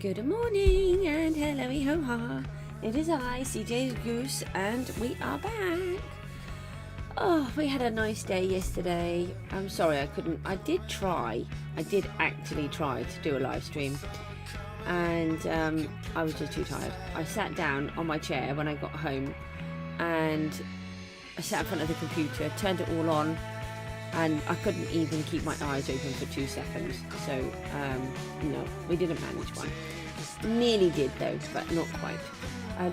Good morning and hello ho ha. It is I, Cjsgoose, and we are back. Oh, we had a nice day yesterday. I'm sorry I couldn't. I did actually try to do a live stream, and I was just too tired. I sat down on my chair when I got home, and I sat in front of the computer, turned it all on, and I couldn't even keep my eyes open for 2 seconds. So no, we didn't manage one. Nearly did though, but not quite.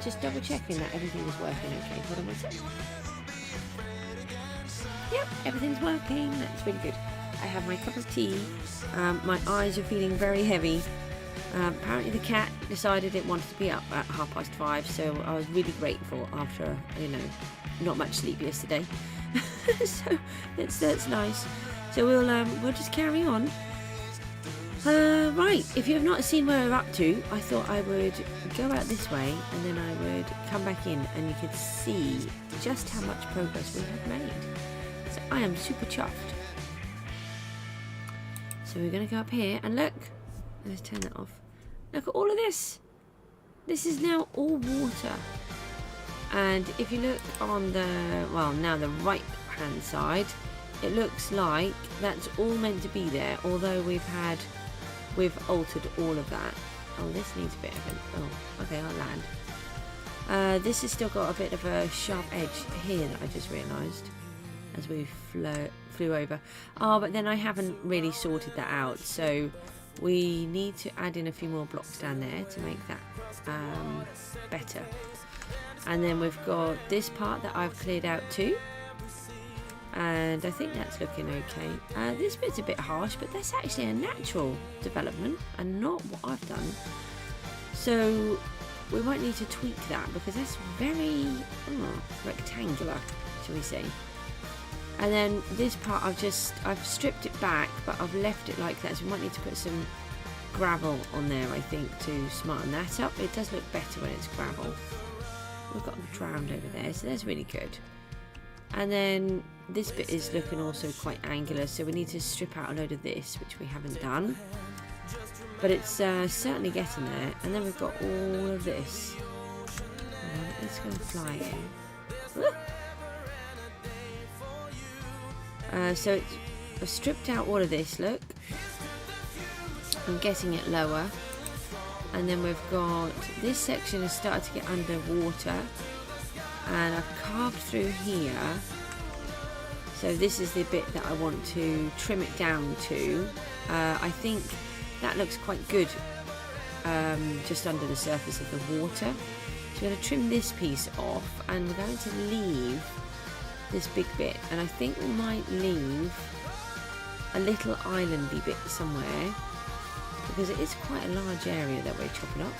Just double checking that everything is working okay. Hold on one sec. Yep, everything's working. That's really good. I have my cup of tea. My eyes are feeling very heavy. Apparently the cat decided it wanted to be up at 5:30, so I was really grateful after, not much sleep yesterday. So that's nice. So we'll just carry on. Right, if you have not seen where we're up to, I thought I would go out this way and then I would come back in and you could see just how much progress we have made. So I am super chuffed. So we're going to go up here and look. Let's turn that off. Look at all of this. This is now all water. And if you look on the right hand side, it looks like that's all meant to be there, although we've altered all of that. Oh, this needs a bit of an... Oh, okay, I'll land. This has still got a bit of a sharp edge here that I just realised as we flew over. Oh, but then I haven't really sorted that out, so we need to add in a few more blocks down there to make that better. And then we've got this part that I've cleared out too. And I think that's looking okay. This bit's a bit harsh, but that's actually a natural development and not what I've done. So we might need to tweak that because that's very rectangular, shall we say. And then this part I've stripped it back, but I've left it like that. So we might need to put some gravel on there, I think, to smarten that up. It does look better when it's gravel. We've got them drowned over there, so that's really good. And then this bit is looking also quite angular, so we need to strip out a load of this, which we haven't done. But it's certainly getting there. And then we've got all of this. Let's go and fly in. So I've stripped out all of this, look. I'm getting it lower. And then we've got this section has started to get underwater. And I've carved through here, so this is the bit that I want to trim it down to. I think that looks quite good just under the surface of the water. So we're going to trim this piece off and we're going to leave this big bit, and I think we might leave a little islandy bit somewhere because it is quite a large area that we're chopping up.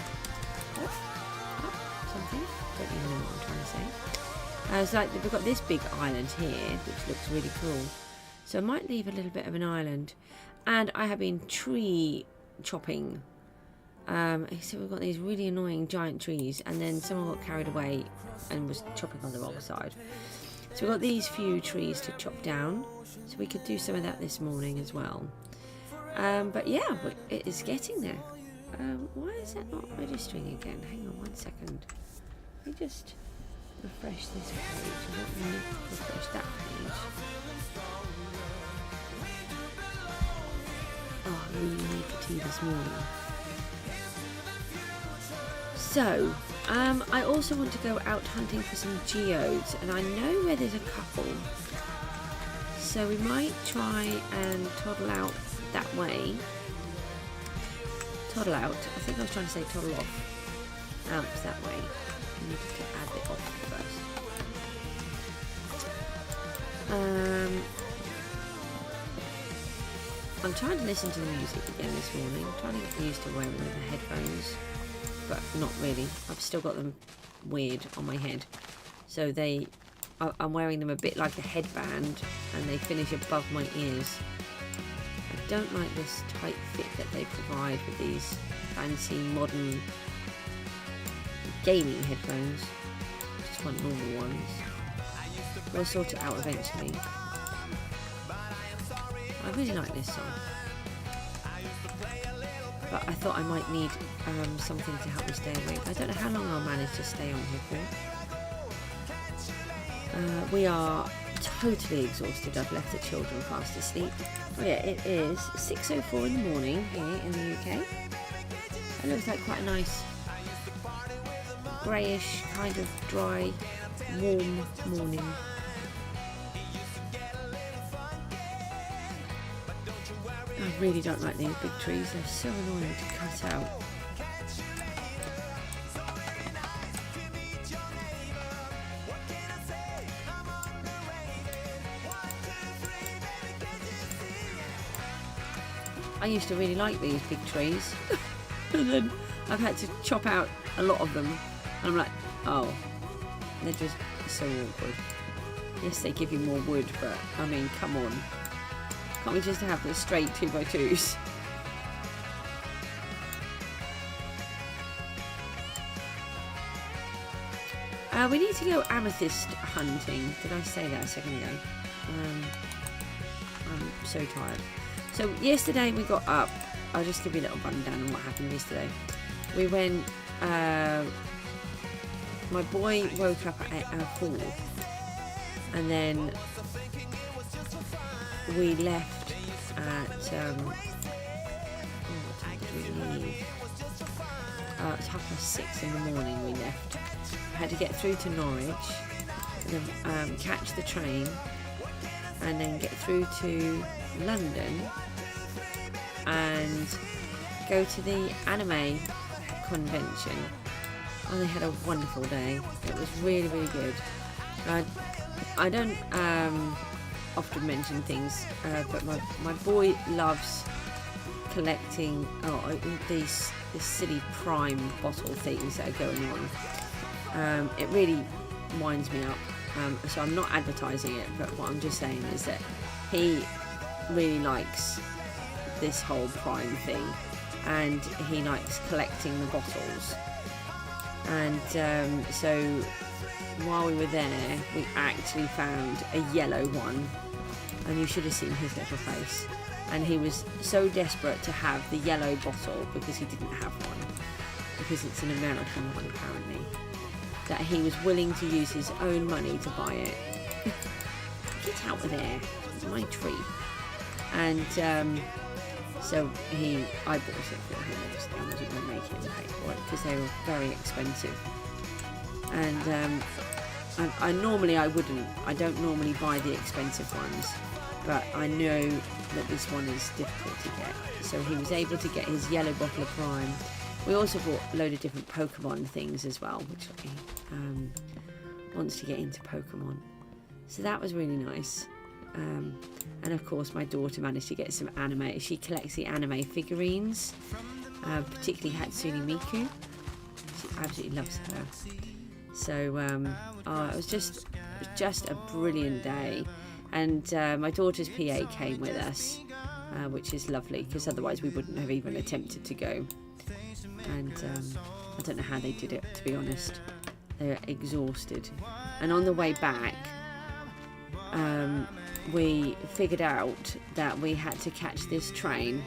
Something. Don't even know what I'm trying to say. So like we've got this big island here, which looks really cool. So I might leave a little bit of an island. And I have been tree chopping. So we've got these really annoying giant trees, and then someone got carried away and was chopping on the wrong side. So we've got these few trees to chop down. So we could do some of that this morning as well. But yeah, it is getting there. Why is that not registering again? Hang on 1 second. Let me just refresh this page. Let me refresh that page. Oh, I really need the tea this morning. So, I also want to go out hunting for some geodes, and I know where there's a couple. So we might try and toddle out that way. Toddle out. I think I was trying to say toddle off. Amps that way. I need to add it off first. I'm trying to listen to the music again this morning. I'm trying to get used to wearing the headphones, but not really. I've still got them weird on my head. So I'm wearing them a bit like a headband, and they finish above my ears. I don't like this tight fit that they provide with these fancy modern gaming headphones. Just want normal ones. We'll sort it out eventually. I really like this song. but I thought I might need something to help me stay awake. I don't know how long I'll manage to stay on here for. We are totally exhausted. I've left the children fast asleep. Oh yeah, it is 6:04 in the morning here in the UK. It looks like quite a nice greyish, kind of dry, warm morning. I really don't like these big trees. They're so annoying to cut out. I used to really like these big trees, and then I've had to chop out a lot of them, and I'm like, oh, they're just so awkward. Yes, they give you more wood, but I mean, come on. Can't we just have the straight 2x2s? We need to go amethyst hunting. Did I say that a second ago? I'm so tired. So yesterday we got up. I'll just give you a little rundown on what happened yesterday. We went. My boy woke up at 4, and then we left at what time did we leave? It's 6:30 in the morning we left. I had to get through to Norwich, and then catch the train, and then get through to London and go to the anime convention. And they had a wonderful day. It was really, really good. I don't often mention things, but my boy loves collecting these silly prime bottle things that are going on. It really winds me up. So I'm not advertising it, but what I'm just saying is that he really likes this whole prime thing, and he likes collecting the bottles. And so while we were there, we actually found a yellow one, and you should have seen his little face. And he was so desperate to have the yellow bottle, because he didn't have one, because it's an American one apparently, that he was willing to use his own money to buy it. Get out of there, it's my tree. And so I bought it for him. I wasn't going to make him pay for it because they were very expensive. And I don't normally buy the expensive ones, but I know that this one is difficult to get. So he was able to get his yellow bottle of prime. We also bought a load of different Pokemon things as well, which he wants to get into Pokemon. So that was really nice. And of course my daughter managed to get some anime. She collects the anime figurines, particularly Hatsune Miku. She absolutely loves her. So it was just a brilliant day. And my daughter's PA came with us, which is lovely, because otherwise we wouldn't have even attempted to go. And I don't know how they did it, to be honest. They're exhausted. And on the way back, we figured out that we had to catch this train.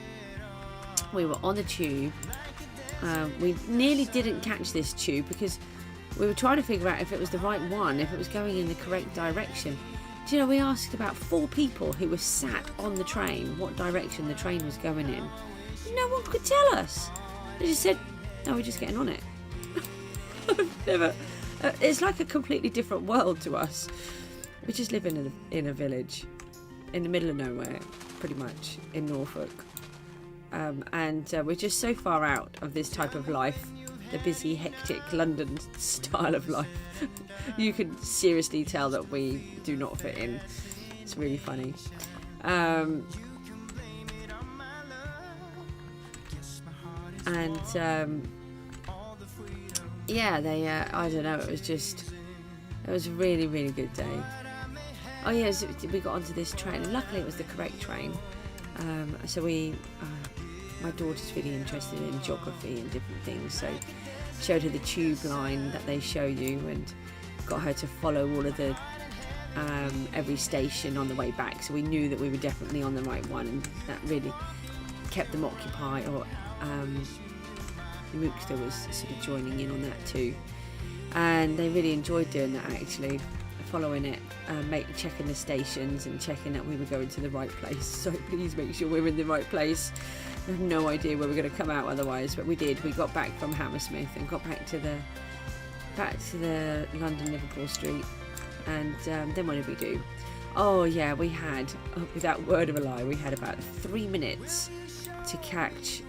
We were on the tube. We nearly didn't catch this tube because we were trying to figure out if it was the right one, if it was going in the correct direction. Do you know, we asked about 4 people who were sat on the train what direction the train was going in. No one could tell us. They just said, no, we're just getting on it. It's like a completely different world to us. We just live in a village in the middle of nowhere, pretty much, in Norfolk. And we're just so far out of this type of life, the busy, hectic London style of life. You can seriously tell that we do not fit in. It's really funny. Yeah, I don't know, it was a really, really good day. Oh yes, we got onto this train, and luckily it was the correct train. So my daughter's really interested in geography and different things, so showed her the tube line that they show you, and got her to follow all of the every station on the way back, so we knew that we were definitely on the right one, and that really kept them occupied, or Mookster was sort of joining in on that too, and they really enjoyed doing that, actually, following it, checking the stations and checking that we were going to the right place. So please make sure we're in the right place. I have no idea where we're going to come out otherwise, but we did. We got back from Hammersmith and got back to the London Liverpool Street, and then what did we do? Oh yeah, we had, without word of a lie, we had about 3 minutes to catch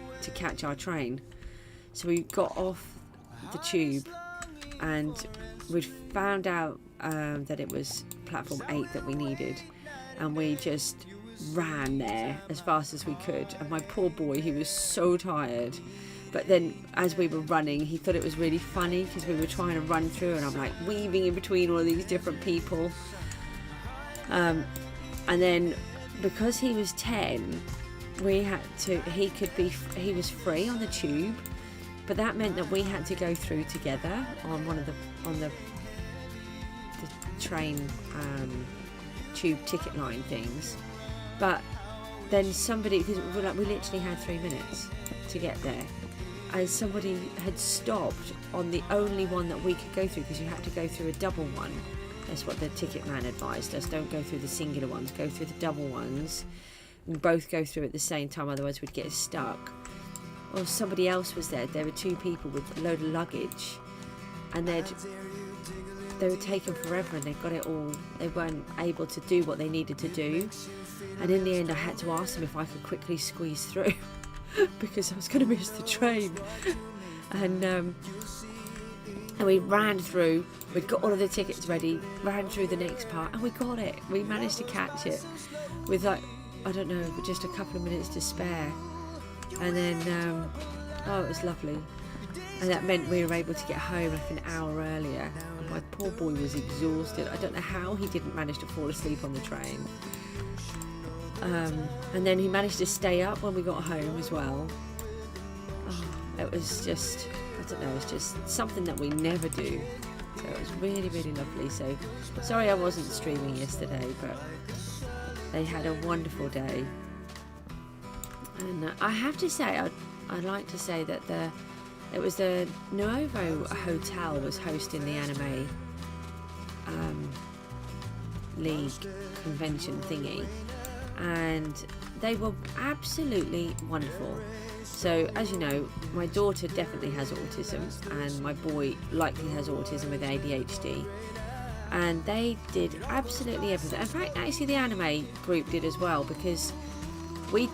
our train. So we got off the tube and we'd found out that it was platform 8 that we needed, and we just ran there as fast as we could. And my poor boy, he was so tired, but then as we were running, he thought it was really funny because we were trying to run through, and I'm like weaving in between all of these different people, and then because he was 10, he was free on the tube, but that meant that we had to go through together on the train tube ticket line things. But then somebody, because we literally had 3 minutes to get there, and somebody had stopped on the only one that we could go through, because you had to go through a double one. That's what the ticket man advised us. Don't go through the singular ones, go through the double ones, and both go through at the same time, otherwise we'd get stuck. Or somebody else was there. There were 2 people with a load of luggage, and they were taking forever, and they got it all. They weren't able to do what they needed to do, and in the end I had to ask them if I could quickly squeeze through because I was going to miss the train. And we ran through. We'd got all of the tickets ready, ran through the next part, and we got it. We managed to catch it with, like, I don't know, just a couple of minutes to spare. And then it was lovely, and that meant we were able to get home like an hour earlier. And my poor boy was exhausted. I don't know how he didn't manage to fall asleep on the train. And then he managed to stay up when we got home as well. It was just, I don't know, it's just something that we never do. So it was really, really lovely. So sorry I wasn't streaming yesterday, but they had a wonderful day. And I have to say, I'd like to say that it was the Nuovo Hotel was hosting the anime league convention thingy, and they were absolutely wonderful. So as you know, my daughter definitely has autism, and my boy likely has autism with ADHD, and they did absolutely everything. In fact, actually the anime group did as well, because we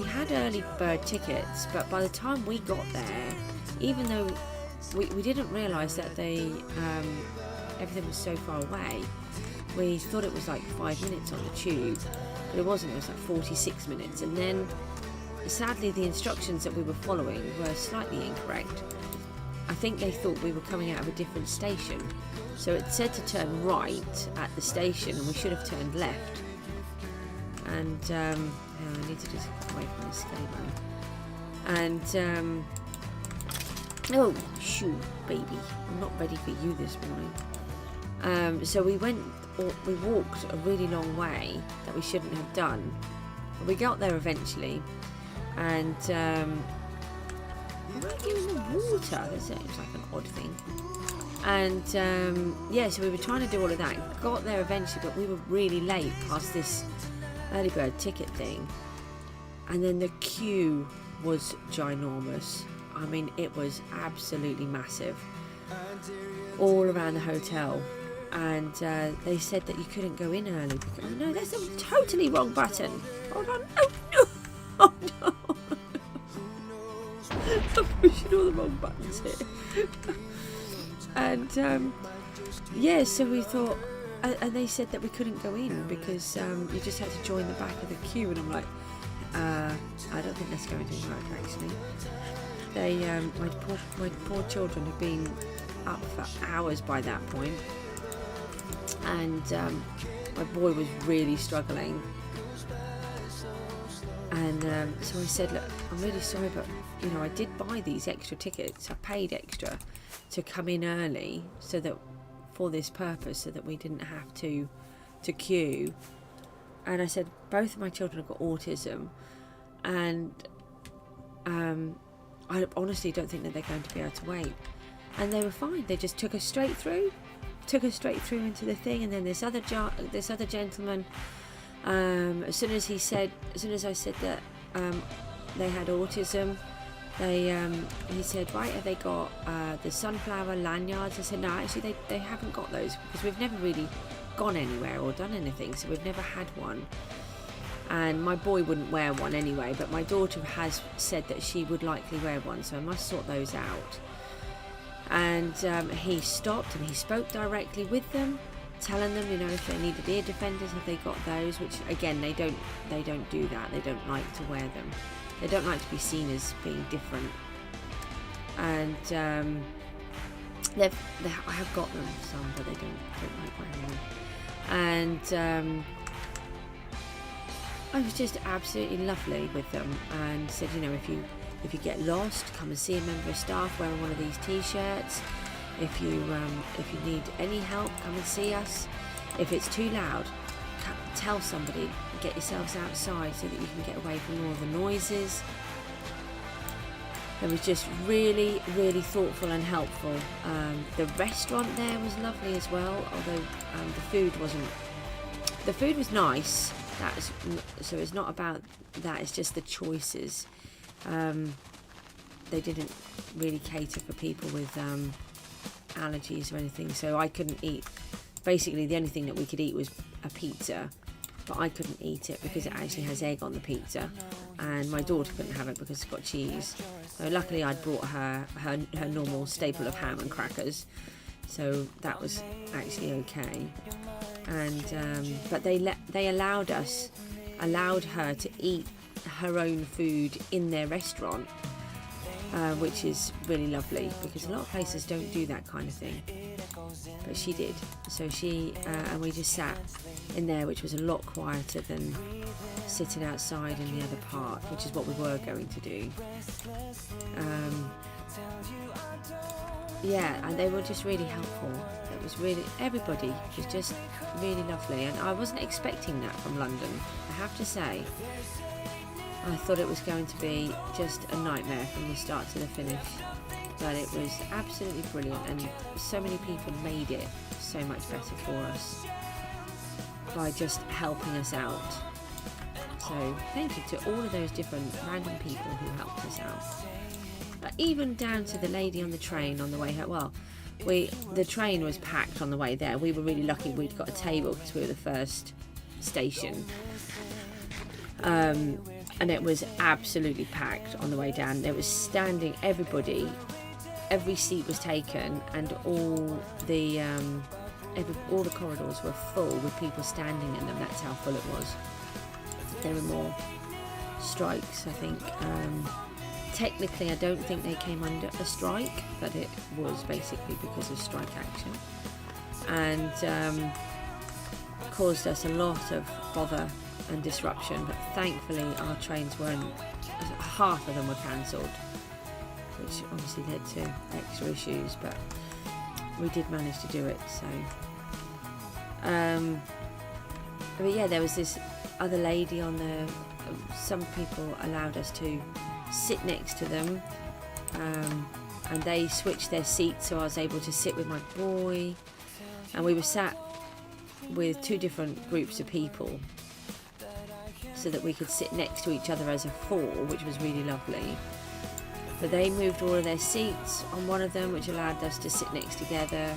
had early bird tickets, but by the time we got there, even though we didn't realise that everything was so far away, we thought it was like 5 minutes on the tube, but it wasn't. It was like 46 minutes. And then sadly the instructions that we were following were slightly incorrect. I think they thought we were coming out of a different station, so it said to turn right at the station, and we should have turned left. And I need to just get away from this game. And oh shoot, baby, I'm not ready for you this morning. So we walked a really long way that we shouldn't have done. We got there eventually, and why are you in the water? That seems like an odd thing. And so we were trying to do all of that. Got there eventually, but we were really late past this early bird ticket thing, and then the queue was ginormous. I mean, it was absolutely massive all around the hotel, and they said that you couldn't go in early because, oh no, that's a totally wrong button. Hold on. Oh no. Oh no. I'm pushing all the wrong buttons here. And so we thought, and they said that we couldn't go in because you just had to join the back of the queue, and I'm like, I don't think that's going to work actually. They, my poor children have been up for hours by that point, and my boy was really struggling. And so I said, look, I'm really sorry, but you know, I did buy these extra tickets. I paid extra to come in early, so that for this purpose, so that we didn't have to queue. And I said, both of my children have got autism, and I honestly don't think that they're going to be able to wait. And they were fine. They just took us straight through into the thing. And then this other gentleman, as soon as I said that they had autism, he said, right, have they got the sunflower lanyards? I said, no, actually they haven't got those, because we've never really gone anywhere or done anything, so we've never had one. And my boy wouldn't wear one anyway, but my daughter has said that she would likely wear one, so I must sort those out. And he stopped and he spoke directly with them, telling them, you know, if they needed ear defenders, have they got those? Which again, they don't do that. They don't like to wear them. They don't like to be seen as being different. And I have got them some, but they don't like wearing them. And I was just absolutely lovely with them, and said, you know, if you get lost, come and see a member of staff wearing one of these t-shirts. If you need any help, come and see us. If it's too loud, tell somebody. Get yourselves outside so that you can get away from all the noises. It was just really, really thoughtful and helpful. The restaurant there was lovely as well, although the food was nice. So it's not about that, it's just the choices. They didn't really cater for people with allergies or anything, so I couldn't eat. Basically the only thing that we could eat was a pizza, but I couldn't eat it because it actually has egg on the pizza, and my daughter couldn't have it because it's got cheese. So luckily I'd brought her normal staple of ham and crackers, so that was actually okay. And but they allowed her to eat her own food in their restaurant, which is really lovely, because a lot of places don't do that kind of thing, but she did. So and we just sat in there, which was a lot quieter than sitting outside in the other part, which is what we were going to do. Yeah, and they were just really helpful. It was really, everybody was just really lovely, and I wasn't expecting that from London, I have to say. I thought it was going to be just a nightmare from the start to the finish, but it was absolutely brilliant, and so many people made it so much better for us by just helping us out. So thank you to all of those different random people who helped us out. Even down to the lady on the train on the way home. Well, the train was packed on the way there. We were really lucky we'd got a table because we were the first station. And it was absolutely packed on the way down. There was standing everybody. Every seat was taken, and all the corridors were full with people standing in them. That's how full it was. There were more strikes, I think. Technically, I don't think they came under a strike, but it was basically because of strike action, and caused us a lot of bother and disruption. But thankfully, our trains weren't. Half of them were cancelled, which obviously led to extra issues. But we did manage to do it. So, but yeah, there was this other lady on there. Some people allowed us to sit next to them, and they switched their seats, so I was able to sit with my boy, and we were sat with two different groups of people so that we could sit next to each other as a four, which was really lovely. But they moved all of their seats on one of them, which allowed us to sit next together.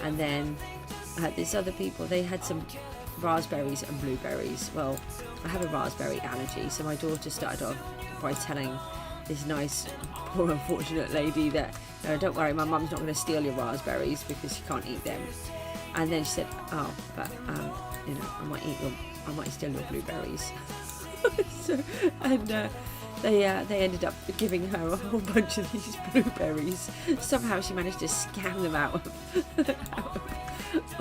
And then I had these other people, they had some raspberries and blueberries. Well, I have a raspberry allergy, so my daughter started off by telling this nice, poor unfortunate lady that, no, don't worry, my mum's not going to steal your raspberries because she can't eat them. And then she said, oh, but you know, I might steal your blueberries. So, and they ended up giving her a whole bunch of these blueberries. Somehow she managed to scam them out of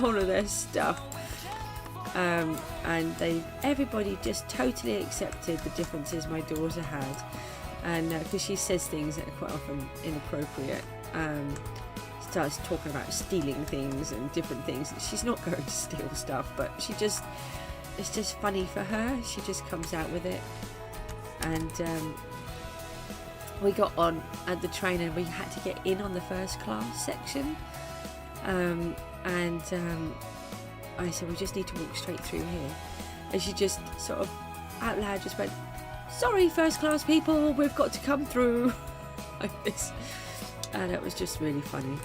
all of their stuff. And everybody just totally accepted the differences my daughter had, and because she says things that are quite often inappropriate, starts talking about stealing things and different things. She's not going to steal stuff, but it's just funny for her. She just comes out with it, and we got on at the train and we had to get in on the first class section. I said, we just need to walk straight through here. And she just sort of out loud just went, sorry, first class people, we've got to come through. Like this. And it was just really funny.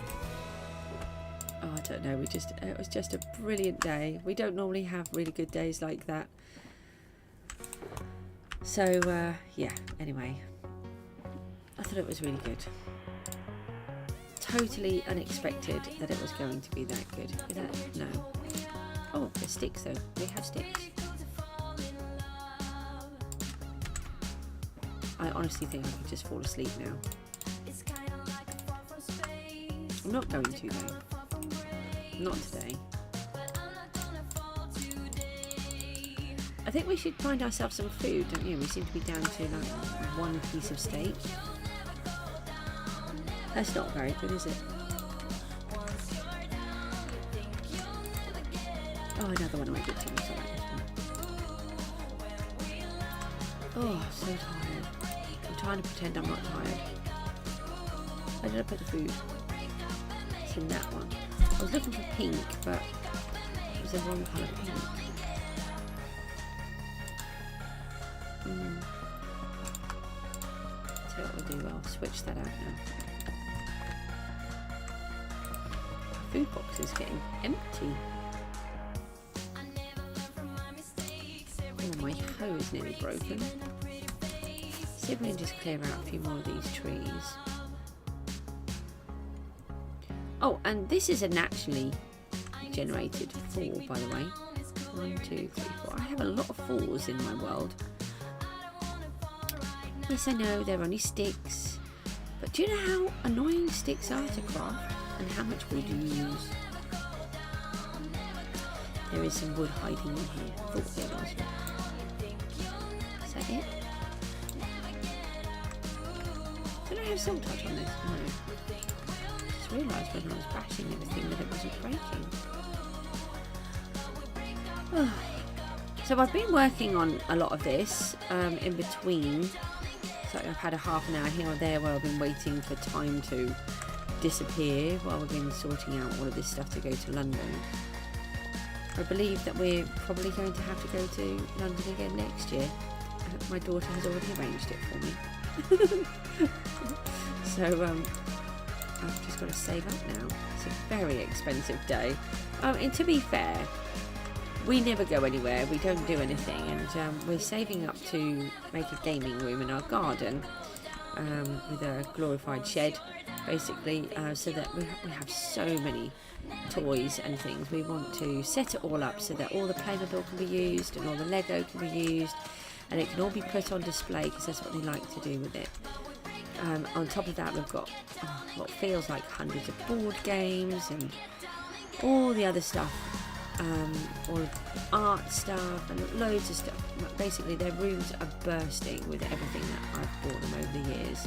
Oh, I don't know, it was just a brilliant day. We don't normally have really good days like that. So, yeah, anyway. I thought it was really good. Totally unexpected that it was going to be that good. Is that? No. Oh, there's sticks though. We have sticks. I honestly think I could just fall asleep now. I'm not going to though. Not today. I think we should find ourselves some food, don't you? We seem to be down to like one piece of steak. That's not very good, is it? Oh, another one I might get to. I like this one. Oh, I'm so tired. I'm trying to pretend I'm not tired. Where did I put the food? It's in that one. I was looking for pink, but it was the wrong colour pink. So what we'll do, I'll switch that out now. Food box is getting empty. Oh, my hoe is nearly broken. See if we can just clear out a few more of these trees. Oh, and this is a naturally generated 4, by the way. 1, 2, 3, 4. I have a lot of 4s in my world. Yes, I know, they're only sticks. But do you know how annoying sticks are to craft? And how much wood you use? There is some wood hiding in here. I thought there was. Is that it? Did I have soul touch on this? No. I just realised when I was bashing everything that it wasn't breaking. Oh. So I've been working on a lot of this in between. So I've had a half an hour here or there where I've been waiting for time to disappear while we've been sorting out all of this stuff to go to London. I believe that we're probably going to have to go to London again next year. My daughter has already arranged it for me. So I've just got to save up now. It's a very expensive day. And to be fair, we never go anywhere, we don't do anything, and we're saving up to make a gaming room in our garden with a glorified shed, basically, so that we have so many toys and things. We want to set it all up so that all the Playmobil can be used and all the Lego can be used, and it can all be put on display because that's what we like to do with it. On top of that, we've got what feels like hundreds of board games and all the other stuff. All of the art stuff and loads of stuff. Basically, their rooms are bursting with everything that I've bought them over the years.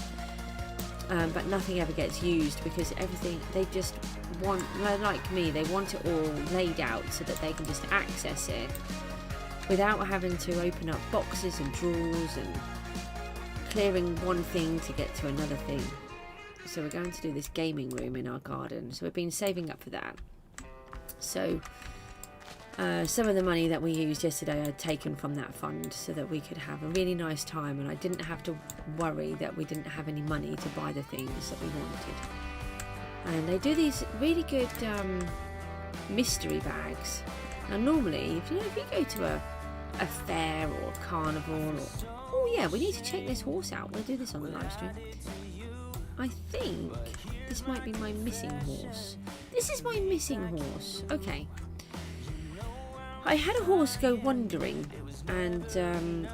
But nothing ever gets used because everything, they just want, like me, they want it all laid out so that they can just access it without having to open up boxes and drawers and clearing one thing to get to another thing. So we're going to do this gaming room in our garden. So we've been saving up for that. So some of the money that we used yesterday I'd taken from that fund so that we could have a really nice time, and I didn't have to worry that we didn't have any money to buy the things that we wanted. And they do these really good mystery bags. Now normally, if you go to a fair or a carnival, or oh yeah, we need to check this horse out. We'll do this on the live stream. I think this might be my missing horse. This is my missing horse. Okay. I had a horse go wandering and shoot,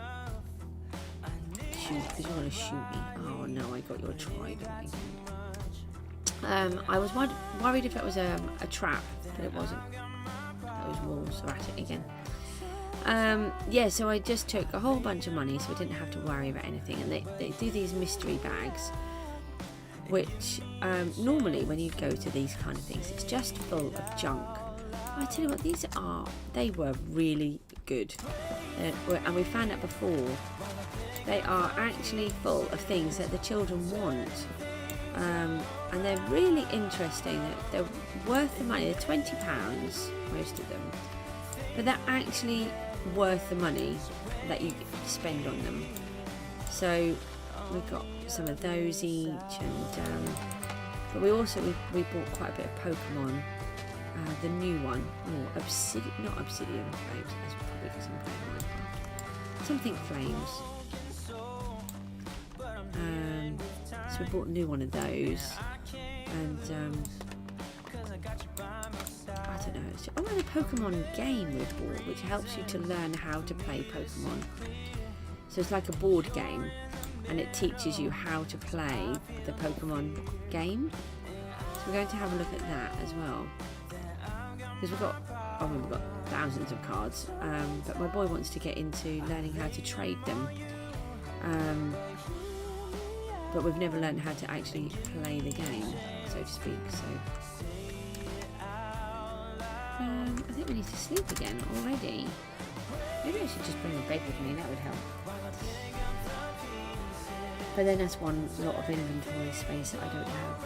because you want to shoot me. Oh no, I got your trident. I was worried if it was a trap, but it wasn't. Those wolves are at it again. Yeah, so I just took a whole bunch of money so I didn't have to worry about anything. And they do these mystery bags, which normally when you go to these kind of things, it's just full of junk. I tell you what, they were really good. And we found out before they are actually full of things that the children want. And they're really interesting. They're worth the money. They're £20, most of them, but they're actually worth the money that you spend on them. So we've got some of those each, and but we bought quite a bit of Pokemon. The new one, not Obsidian Flames. That's probably because I'm playing Minecraft. Something Flames. So we bought a new one of those, and I don't know. I want a Pokemon game we bought, which helps you to learn how to play Pokemon. So it's like a board game, and it teaches you how to play the Pokemon game. So we're going to have a look at that as well, because we've got thousands of cards, but my boy wants to get into learning how to trade them. But we've never learned how to actually play the game, so to speak. So I think we need to sleep again already. Maybe I should just bring a bed with me, that would help. But then that's one lot of inventory space that I don't have.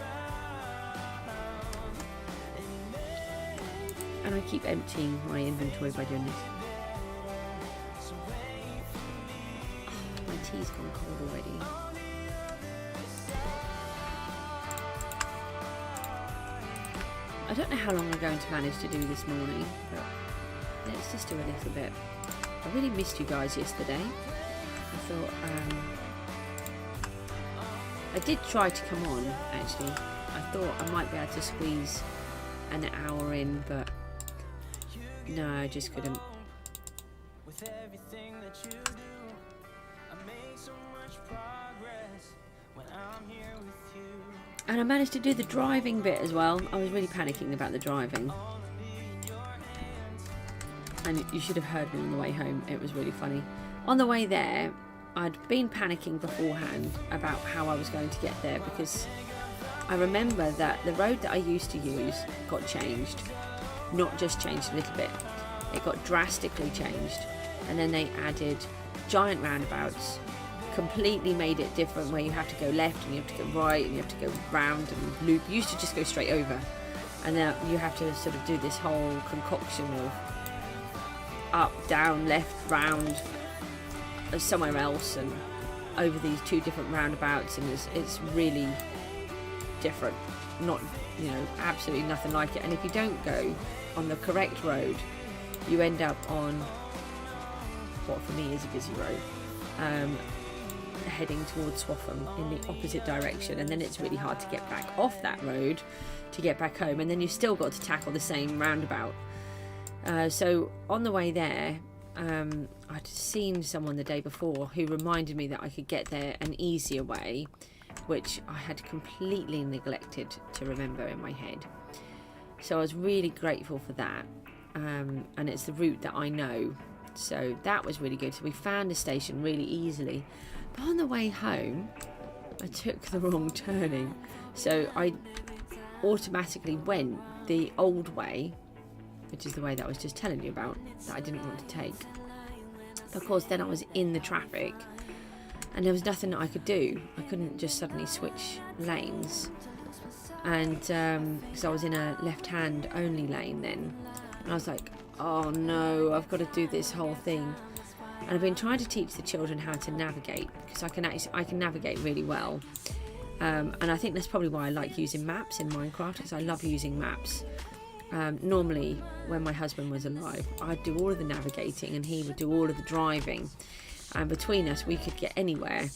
And I keep emptying my inventory by doing this. Oh, my tea's gone cold already. I don't know how long I'm going to manage to do this morning, but let's just do a little bit. I really missed you guys yesterday. I thought I did try to come on, actually. I thought I might be able to squeeze an hour in, but no, I just couldn't. And I managed to do the driving bit as well. I was really panicking about the driving. And you should have heard me on the way home. It was really funny. On the way there, I'd been panicking beforehand about how I was going to get there, because I remember that the road that I used to use got changed. Not just changed a little bit. It got drastically changed. And then they added giant roundabouts. Completely made it different, where you have to go left and you have to go right and you have to go round and loop. You used to just go straight over, and now you have to sort of do this whole concoction of up, down, left, round, somewhere else, and over these two different roundabouts, and it's really different. Not, absolutely nothing like it. And if you don't go on the correct road, you end up on what for me is a busy road. Heading towards Swaffham in the opposite direction, and then it's really hard to get back off that road to get back home, and then you've still got to tackle the same roundabout. So on the way there, I'd seen someone the day before who reminded me that I could get there an easier way, which I had completely neglected to remember in my head. So I was really grateful for that, and it's the route that I know, so that was really good. So we found the station really easily. But on the way home, I took the wrong turning, so I automatically went the old way, which is the way that I was just telling you about, that I didn't want to take. Of course, then I was in the traffic, and there was nothing that I could do. I couldn't just suddenly switch lanes, and because I was in a left-hand only lane then, and I was like, oh no, I've got to do this whole thing. And I've been trying to teach the children how to navigate, because I can navigate really well, and I think that's probably why I like using maps in Minecraft, because I love using maps. Normally, when my husband was alive, I'd do all of the navigating and he would do all of the driving, and between us we could get anywhere.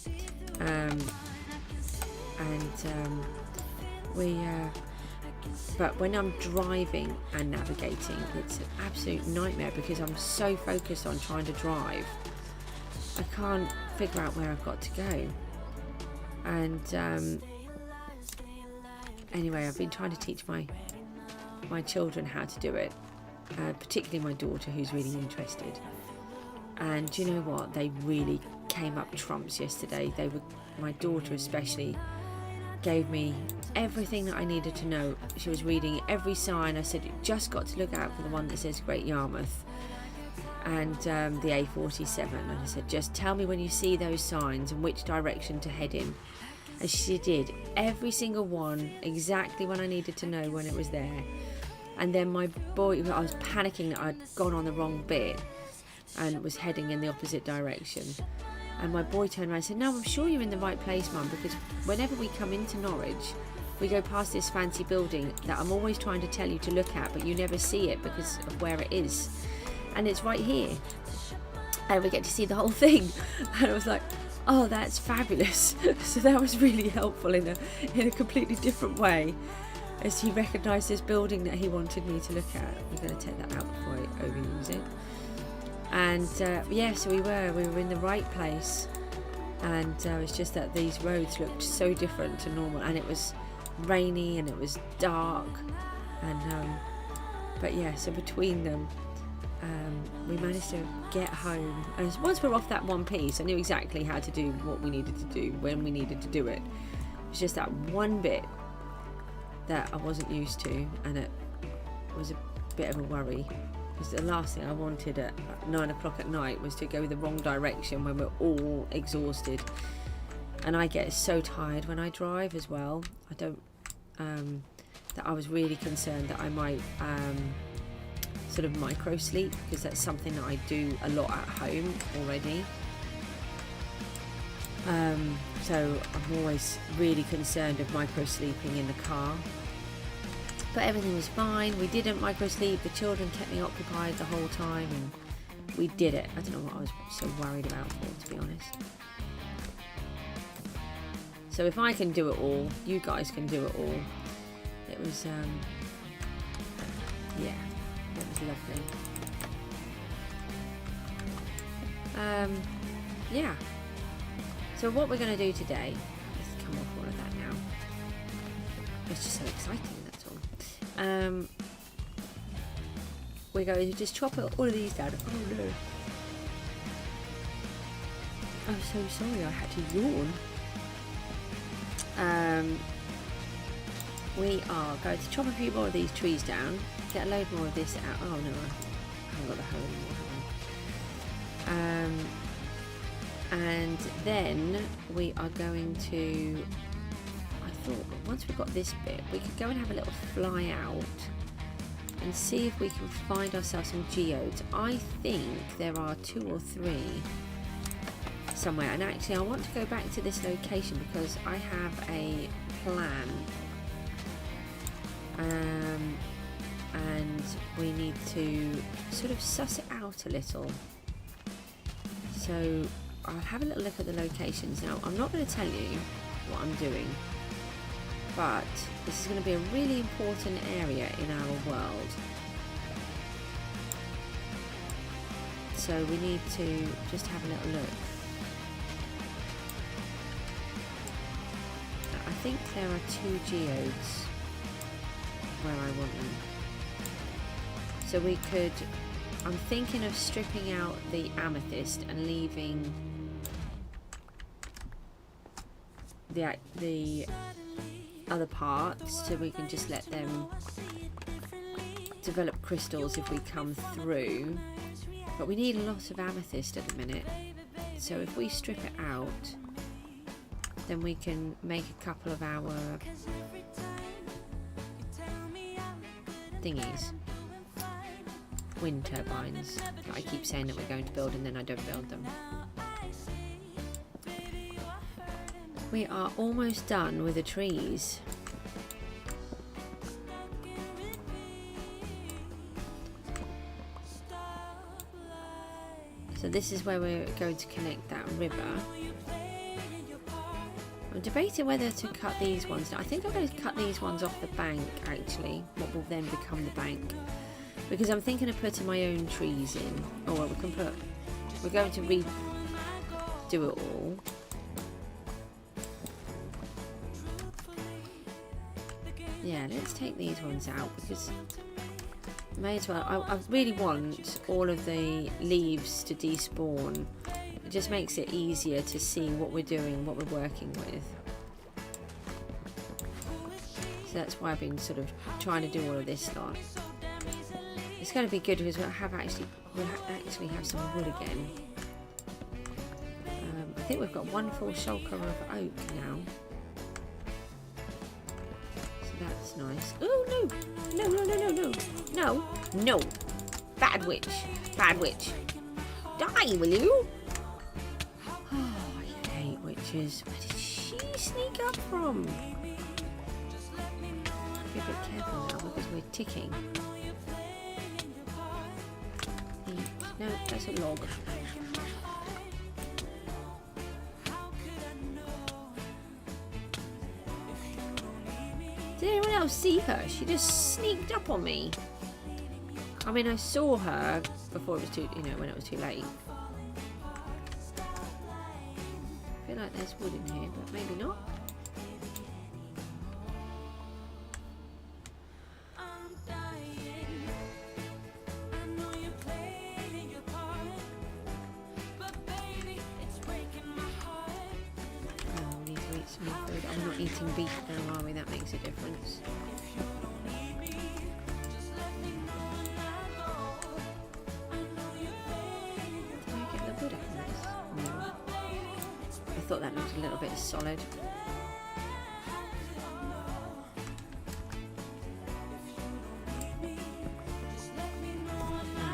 But when I'm driving and navigating, it's an absolute nightmare, because I'm so focused on trying to drive, I can't figure out where I've got to go. And anyway, I've been trying to teach my children how to do it, particularly my daughter, who's really interested. And do you know what? They really came up trumps yesterday. My daughter especially gave me everything that I needed to know. She was reading every sign. I said, you just got to look out for the one that says Great Yarmouth. and the A47, and I said, just tell me when you see those signs and which direction to head in. And she did every single one exactly when I needed to know when it was there. And then my boy, I was panicking that I'd gone on the wrong bit and was heading in the opposite direction. And my boy turned around and said, no, I'm sure you're in the right place, Mum, because whenever we come into Norwich, we go past this fancy building that I'm always trying to tell you to look at, but you never see it because of where it is. And it's right here. And we get to see the whole thing. And I was like, oh, that's fabulous. So that was really helpful in a completely different way, as he recognised this building that he wanted me to look at. I'm going to take that out before I overuse it. And yeah, so we were in the right place, and it's just that these roads looked so different to normal, and it was rainy and it was dark, and but yeah, so between them we managed to get home, and once we're off that one piece, I knew exactly how to do what we needed to do when we needed to do it. It was just that one bit that I wasn't used to, and it was a bit of a worry, because the last thing I wanted at 9 o'clock at night was to go the wrong direction when we're all exhausted. And I get so tired when I drive as well. I don't that I was really concerned that I might sort of micro sleep, because that's something that I do a lot at home already. So I'm always really concerned of micro sleeping in the car. But everything was fine. We didn't micro sleep. The children kept me occupied the whole time, and we did it. I don't know what I was so worried about for, to be honest. So if I can do it all, you guys can do it all. It was yeah, it was lovely. Yeah. So what we're going to do today, let's come off all of that now. It's just so exciting, that's all. We're going to just chop all of these down. Oh no. I'm so sorry, I had to yawn. We are going to chop a few more of these trees down, get a load more of this out. Oh no, I haven't got the hoe anymore, have I? And then we are going to, I thought once we've got this bit, we could go and have a little fly out and see if we can find ourselves some geodes. I think there are 2 or 3 somewhere, and actually I want to go back to this location because I have a plan, and we need to sort of suss it out a little. So I'll have a little look at the locations. Now I'm not going to tell you what I'm doing, but this is going to be a really important area in our world, so we need to just have a little look. I think there are 2 geodes where I want them. So we could, I'm thinking of stripping out the amethyst and leaving the other parts, so we can just let them develop crystals if we come through. But we need a lot of amethyst at the minute, so if we strip it out, then we can make a couple of our thingies, wind turbines that I keep saying that we're going to build and then I don't build them. We are almost done with the trees. So this is where we're going to connect that river. I'm debating whether to cut these ones. I think I'm going to cut these ones off the bank, actually, what will then become the bank, because I'm thinking of putting my own trees in. Oh well, we're going to redo it all. Yeah, let's take these ones out, because may as well. I really want all of the leaves to despawn. It just makes it easier to see what we're doing, what we're working with. So that's why I've been sort of trying to do all of this lot. It's going to be good because I have actually we'll actually have some wood again. I think we've got one full shulker of oak now. So that's nice. Oh no! No, no, no, no, no! No! No! Bad witch! Bad witch! Die, will you? Oh, I hate witches. Where did she sneak up from? Be a bit careful now because we're ticking. No, that's a log. Did anyone else see her? She just sneaked up on me. I mean, I saw her before it was too, when it was too late. I feel like there's wood in here, but maybe not. I'm not eating beef now, are we? That makes a difference. Did I get the wood out of this? No. I thought that looked a little bit solid. And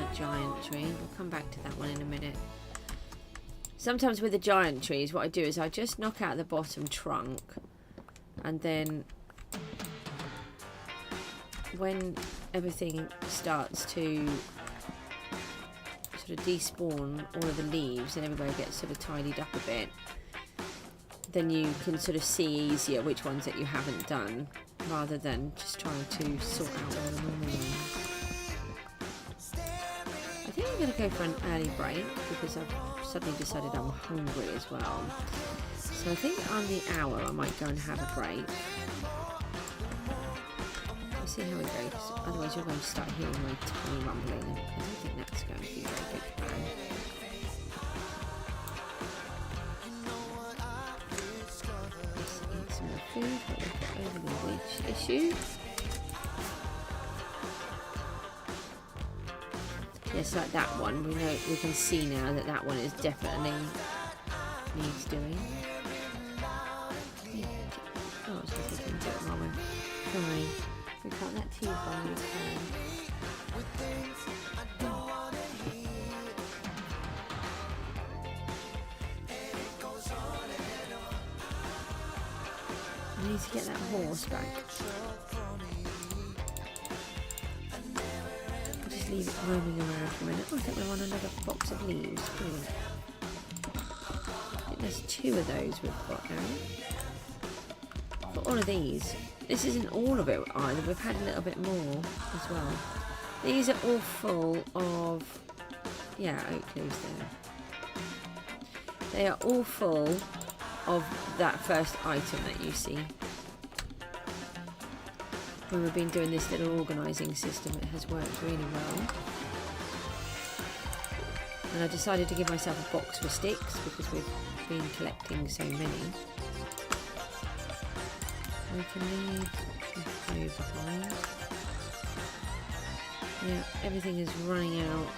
a giant tree. We'll come back to that one in a minute. Sometimes with the giant trees, what I do is I just knock out the bottom trunk, and then when everything starts to sort of despawn all of the leaves and everywhere gets sort of tidied up a bit, then you can sort of see easier which ones that you haven't done, rather than just trying to sort out all the normal ones. I think I'm going to go for an early break because I've suddenly decided I'm hungry as well. So I think on the hour I might go and have a break. We'll see how it goes. Otherwise you're going to start hearing my tummy rumbling. I don't think that's going to be a very good plan. Let's eat some more food, but we've got over the witch issue. Yes, like that one. We can see now that that one is definitely needs doing. Oh, I was just looking to it while we're frying. We cut that too far. I need to get that horse back. Leave it roaming around for a minute. Oh, I think we're on another box of leaves. Brilliant. I think there's 2 of those we've got now. For all of these, this isn't all of it either. We've had a little bit more as well. These are all full of, yeah, oak leaves there. They are all full of that first item that you see. When we've been doing this little organising system, it has worked really well. And I decided to give myself a box for sticks because we've been collecting so many. We can leave the clove behind. Yeah, everything is running out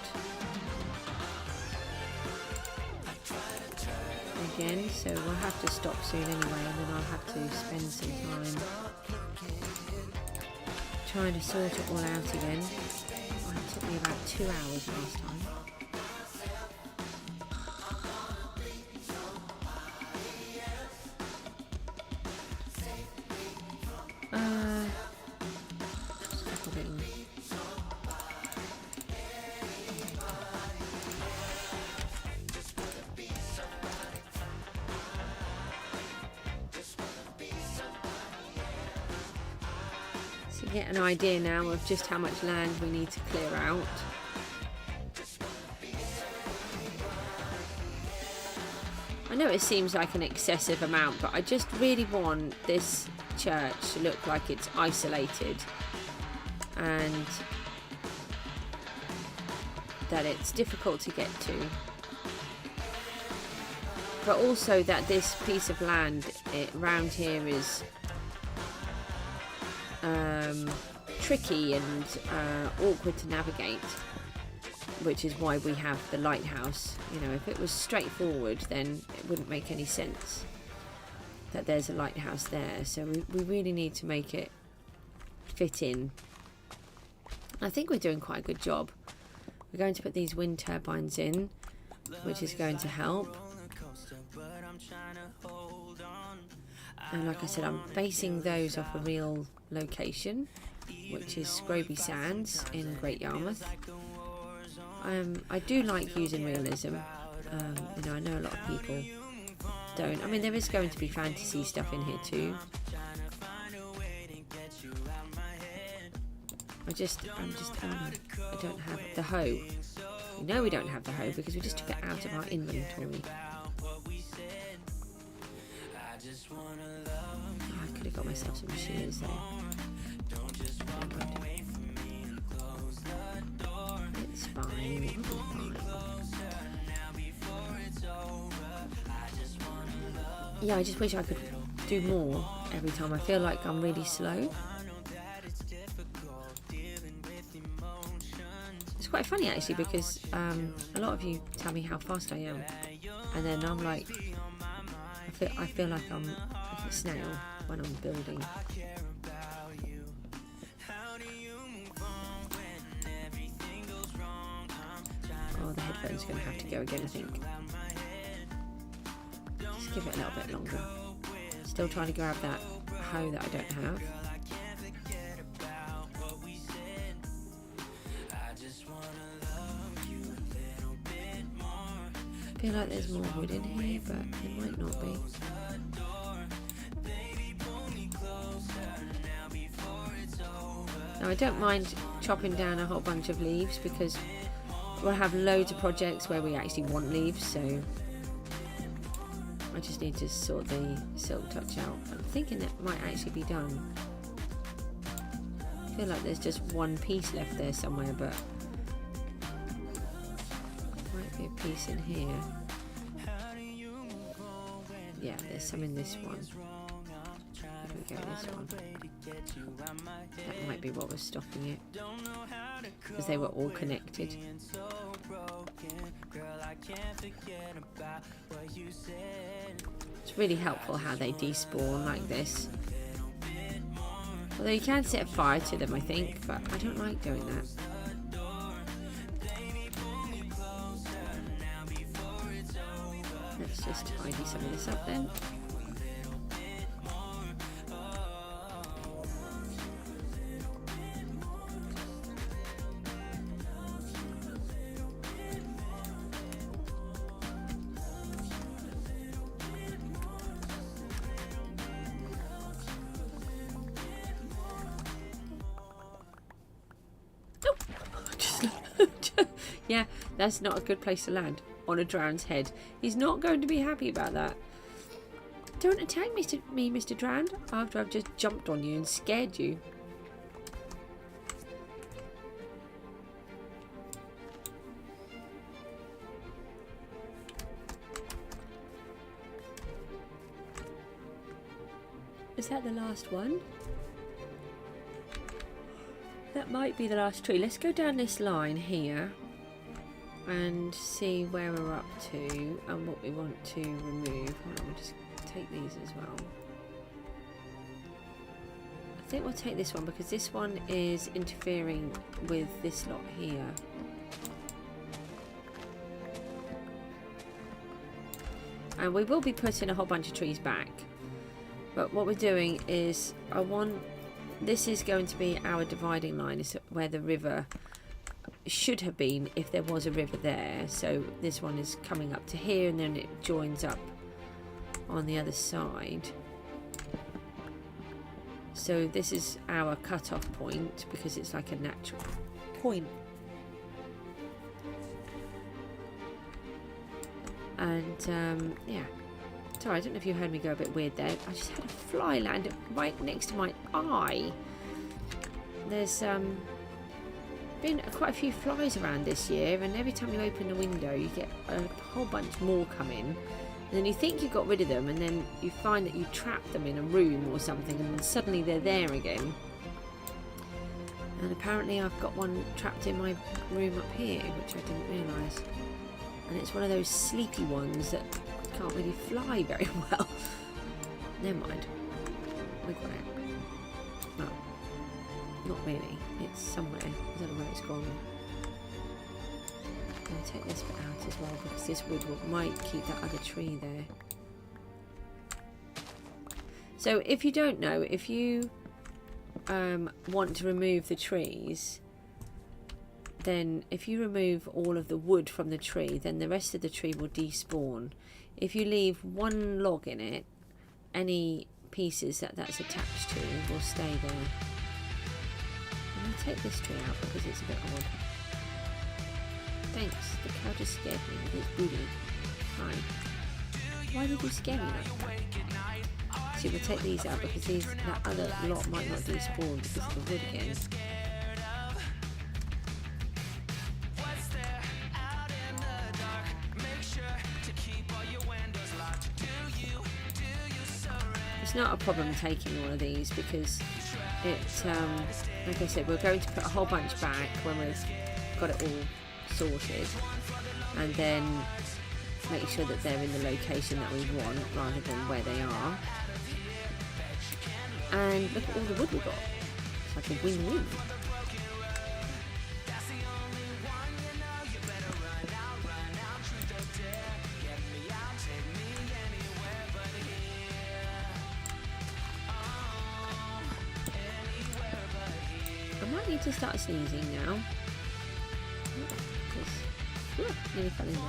again, so we'll have to stop soon anyway, and then I'll have to spend some time trying to sort it all out again. Oh, it took me about 2 hours last time. Get an idea now of just how much land we need to clear out. I know it seems like an excessive amount, but I just really want this church to look like it's isolated and that it's difficult to get to, but also that this piece of land around here is tricky and awkward to navigate. which is why we have the lighthouse. You know, if it was straightforward, then it wouldn't make any sense that there's a lighthouse there. So we really need to make it fit in. I think we're doing quite a good job. We're going to put these wind turbines in, which is going to help. And like I said, I'm basing those off a real location, which is Scroby Sands in Great Yarmouth. I do like using realism. You know, I know a lot of people don't. I mean, there is going to be fantasy stuff in here too. I don't have the hoe. We know we don't have the hoe because we just took it out of our inventory. Oh, I could have got myself some shears there. It's fine. It'll be fine. Yeah, I just wish I could do more every time. I feel like I'm really slow. It's quite funny actually, because a lot of you tell me how fast I am, and then I'm like, I feel like I'm like a snail when I'm building. Oh, the headphones are going to have to go again, I think. Just give it a little bit longer. Still trying to grab that hoe that I don't have. I feel like there's more wood in here, but there might not be. Now I don't mind chopping down a whole bunch of leaves because we'll have loads of projects where we actually want leaves, so I just need to sort the silk touch out. I'm thinking that might actually be done. I feel like there's just one piece left there somewhere, but might be a piece in here. Yeah, there's some in this one. There we go, this one. That might be what was stopping it, because they were all connected. It's really helpful how they despawn like this. Although you can set fire to them, I think, but I don't like doing that. Let's just tidy some of this up then. Yeah, that's not a good place to land, on a drowned's head. He's not going to be happy about that. Don't attack me, Mr. Drowned, after I've just jumped on you and scared you. Is that the last one? That might be the last tree. Let's go down this line here and see where we're up to and what we want to remove. Hold on, we'll just take these as well. I think we'll take this one because this one is interfering with this lot here. And we will be putting a whole bunch of trees back. But what we're doing is, this is going to be our dividing line, is where the river should have been if there was a river there. So this one is coming up to here and then it joins up on the other side. So this is our cut-off point because it's like a natural point. And yeah, sorry, I don't know if you heard me go a bit weird there. I just had a fly land right next to my eye. There's been quite a few flies around this year, and every time you open the window you get a whole bunch more come in, and then you think you got rid of them, and then you find that you trapped them in a room or something, and then suddenly they're there again. And apparently I've got one trapped in my room up here, which I didn't realise. And it's one of those sleepy ones that can't really fly very well. Never mind. We got it. Well, not really. It's somewhere. I don't know where it's gone. I'm going to take this bit out as well because this wood might keep that other tree there. So if you don't know, if you want to remove the trees, then if you remove all of the wood from the tree, then the rest of the tree will despawn. If you leave one log in it, any pieces that's attached to will stay there. I'm going to take this tree out because it's a bit odd. Thanks, the cow just scared me with its booty. Hi. Why did you scare me like that? So we'll take these out because that other lot might not despawn because of the wood again. It's not a problem taking all of these because it's, like I said, we're going to put a whole bunch back when we've got it all sorted, and then make sure that they're in the location that we want rather than where they are. And look at all the wood we got. It's like a win-win. I might need to start sneezing now. Nearly fell in there.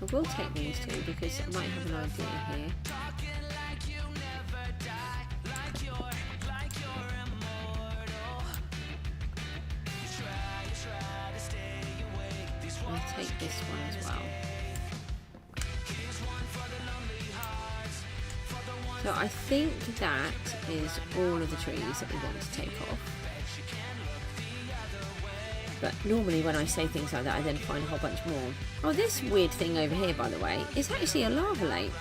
I will take these two because I might have an idea here. I'll take this one as well. So I think that is all of the trees that we want to take off. But normally when I say things like that, I then find a whole bunch more. Oh, this weird thing over here, by the way, is actually a lava lake.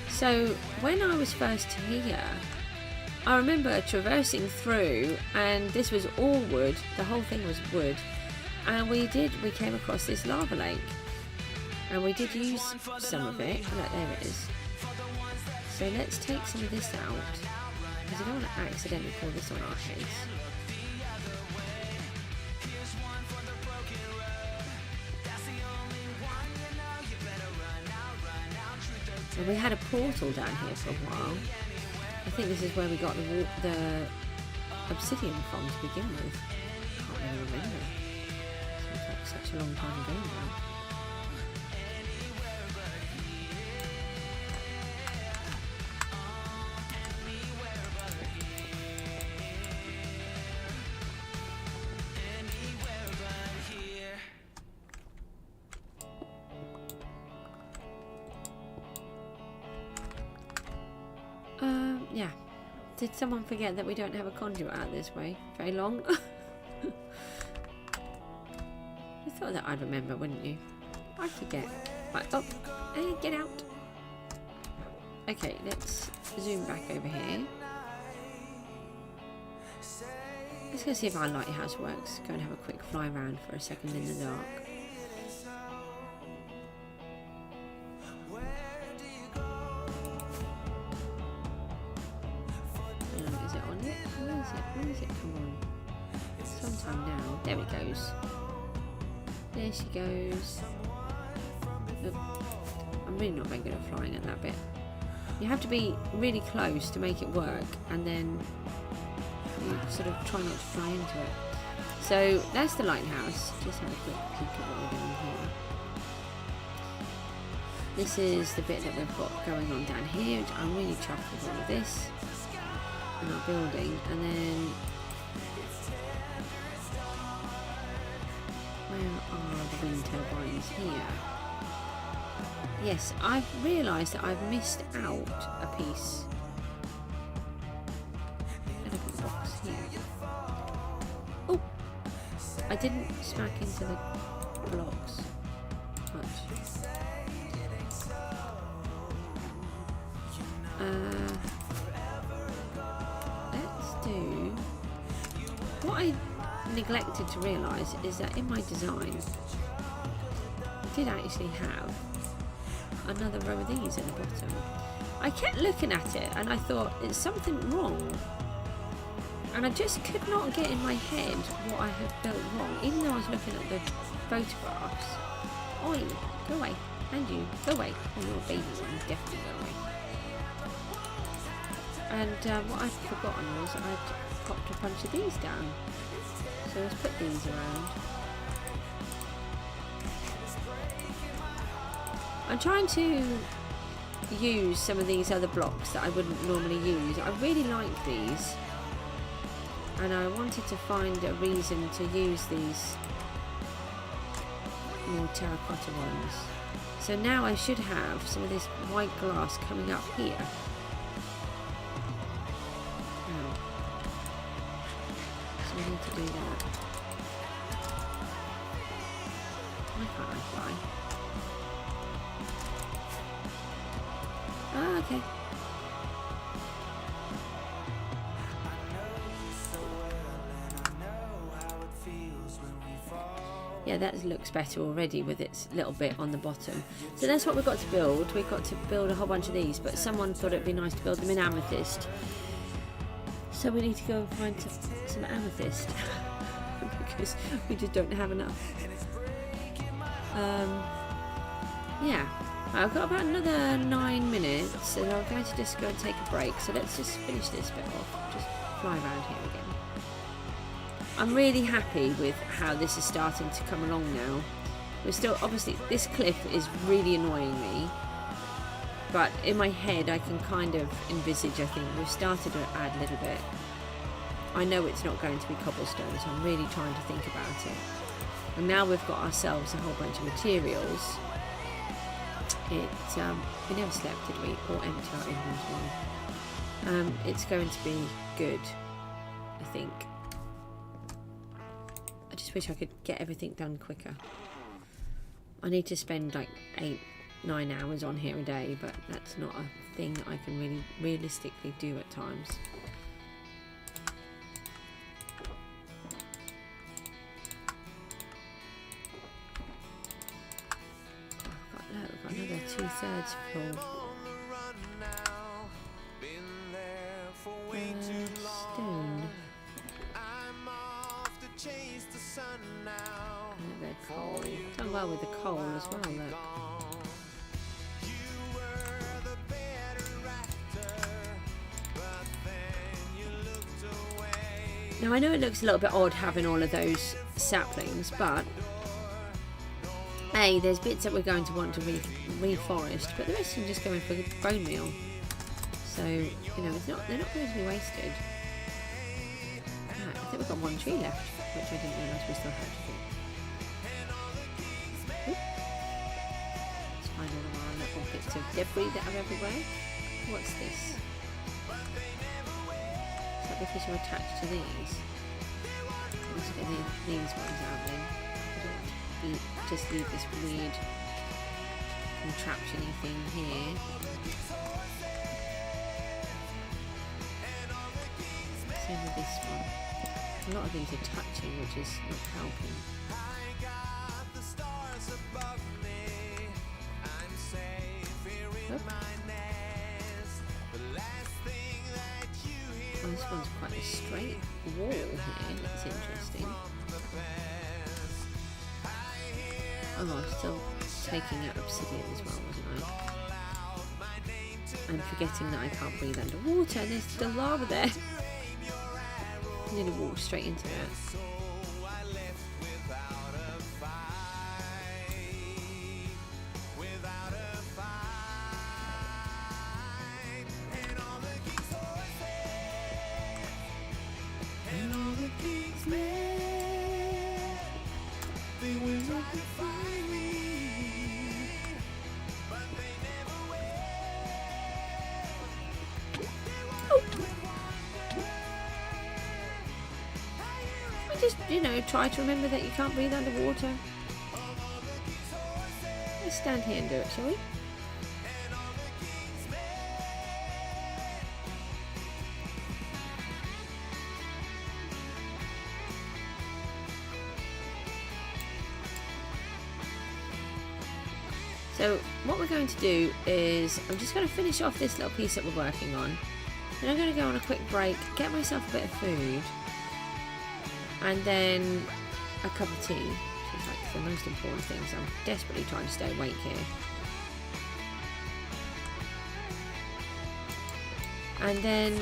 So when I was first here, I remember traversing through, and this was all wood. The whole thing was wood. And we came across this lava lake. And we did use some of it. Look, there it is. So let's take some of this out, because I don't want to accidentally pour this on our heads. And we had a portal down here for a while. I think this is where we got the obsidian from to begin with. I can't really remember. Seems like such a long time ago now. Yeah. Did someone forget that we don't have a conduit out this way? Very long. You thought that I'd remember, wouldn't you? I forget. Right, oh, hey, get out. Okay, let's zoom back over here. Let's go see if our lighthouse works. Go and have a quick fly around for a second in the dark. Where is it? Come on. Sometime now. There it goes. There she goes. Look, I'm really not very good at flying at that bit. You have to be really close to make it work, and then you sort of try not to fly into it. So that's the lighthouse. Just have a quick peek at what we're doing here. This is the bit that we've got going on down here, which I'm really chuffed with all of this. And our building, and then where are the wind turbines here? Yes, I've realised that I've missed out a piece. Elegant box here. Oh, I didn't smack into the blocks much. Let's do... What I neglected to realise is that in my design I did actually have another row of these at the bottom. I kept looking at it and I thought it's something wrong, and I just could not get in my head what I had built wrong, even though I was looking at the photographs. Oi, go away. And you, go away. Oh, you're a baby one, definitely go away. And what I'd forgotten was I'd popped a bunch of these down. So let's put these around. I'm trying to use some of these other blocks that I wouldn't normally use. I really like these, and I wanted to find a reason to use these more terracotta ones. So now I should have some of this white glass coming up here. So I need to do that. Why can't I fly? Ah, okay. Yeah, that looks better already with its little bit on the bottom. So that's what we've got to build. We've got to build a whole bunch of these, but someone thought it'd be nice to build them in amethyst. So we need to go and find some amethyst because we just don't have enough. Yeah, I've got about another 9 minutes and I'm going to just go and take a break. So let's just finish this bit off. Just fly around here again. I'm really happy with how this is starting to come along now. We're still, obviously, this cliff is really annoying me, but in my head I can kind of envisage, I think, we've started to add a little bit. I know it's not going to be cobblestone, so I'm really trying to think about it. And now we've got ourselves a whole bunch of materials. We never slept, did we? Or empty our inventory. It's going to be good, I think. I just wish I could get everything done quicker. I need to spend like 8-9 hours on here a day, but that's not a thing I can really realistically do at times. I've got another 2/3 full. Stone. And red coal. Done well with the coal as well, look. Now I know it looks a little bit odd having all of those saplings, but A, there's bits that we're going to want to reforest, but the rest can just go in for the bone meal. So, you know, they're not going to be wasted. I think we've got one tree left, which I didn't realise we still had. Let's find all of our little bits of debris that are everywhere. What's this? Is that because you're attached to these? Let's get these ones out then. I don't want to just leave this weird contraption-y thing here. Same with this one. A lot of these are touching, which is not helping. Oop. Oh, this one's quite a straight wall here. That's interesting. Oh, I'm still taking out obsidian as well, wasn't I? I'm forgetting that I can't breathe underwater and there's still lava there. I'm going to walk straight into it. Just, you know, try to remember that you can't breathe underwater. Let's stand here and do it, shall we? So what we're going to do is, I'm just going to finish off this little piece that we're working on. Then I'm going to go on a quick break, get myself a bit of food, and then a cup of tea, which is like the most important thing, so I'm desperately trying to stay awake here. And then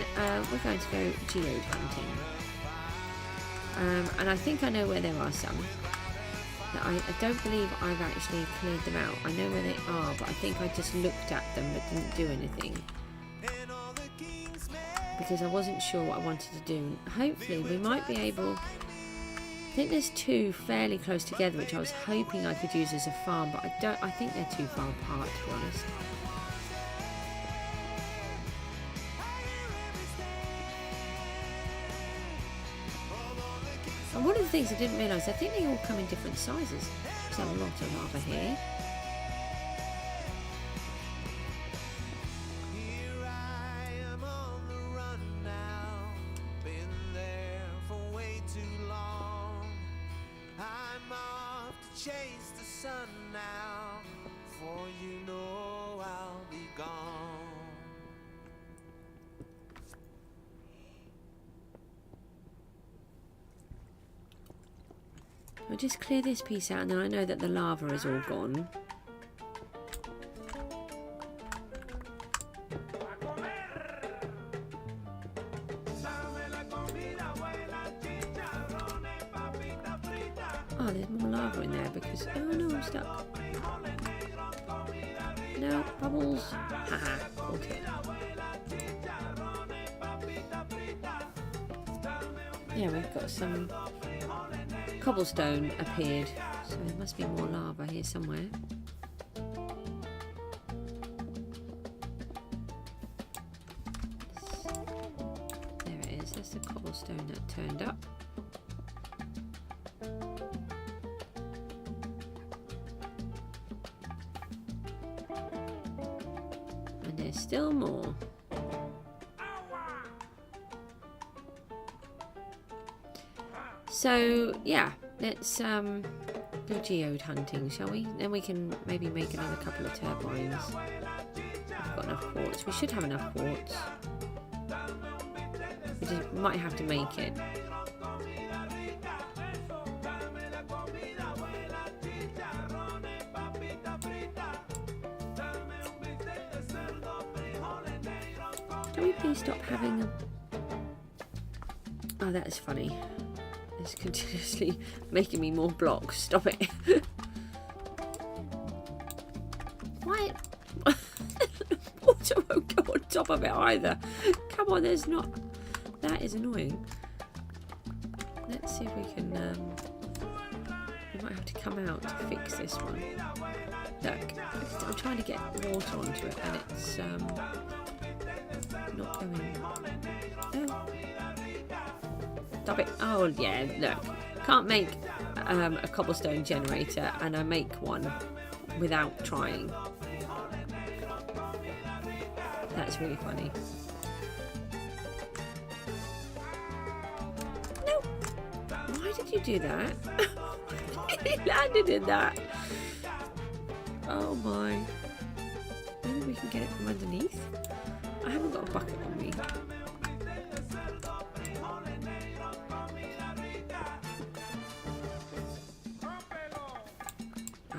we're going to go geode hunting. And I think I know where there are some. I don't believe I've actually cleared them out. I know where they are, but I think I just looked at them but didn't do anything. Because I wasn't sure what I wanted to do. Hopefully we might be able... I think there's two fairly close together, which I was hoping I could use as a farm, but I think they're too far apart, to be honest. And one of the things I didn't realise, I think they all come in different sizes. There's a lot of lava here. Chase the sun now, for you know I'll be gone. I'll just clear this piece out and then I know that the lava is all gone. Oh, there's more lava in there because... Oh no, I'm stuck. No, bubbles. Haha, okay. Yeah, we've got some cobblestone appeared, so there must be more lava here somewhere. There it is, there's the cobblestone that turned up. And there's still more. So yeah, let's go geode hunting, shall we? Then we can maybe make another couple of turbines. We've got enough quartz. We should have enough quartz. We just might have to make it. Can we please stop having a... Oh, that is funny. It's continuously making me more blocks. Stop it. Why? Water won't go on top of it either. Come on, there's not... That is annoying. Let's see if we can... we might have to come out to fix this one. Look, I'm trying to get water onto it and it's not going... No. Stop it. Oh yeah, look. Can't make a cobblestone generator and I make one without trying. That's really funny. No! Why did you do that? He landed in that. Oh my. Maybe we can get it from underneath? I haven't got a bucket on me.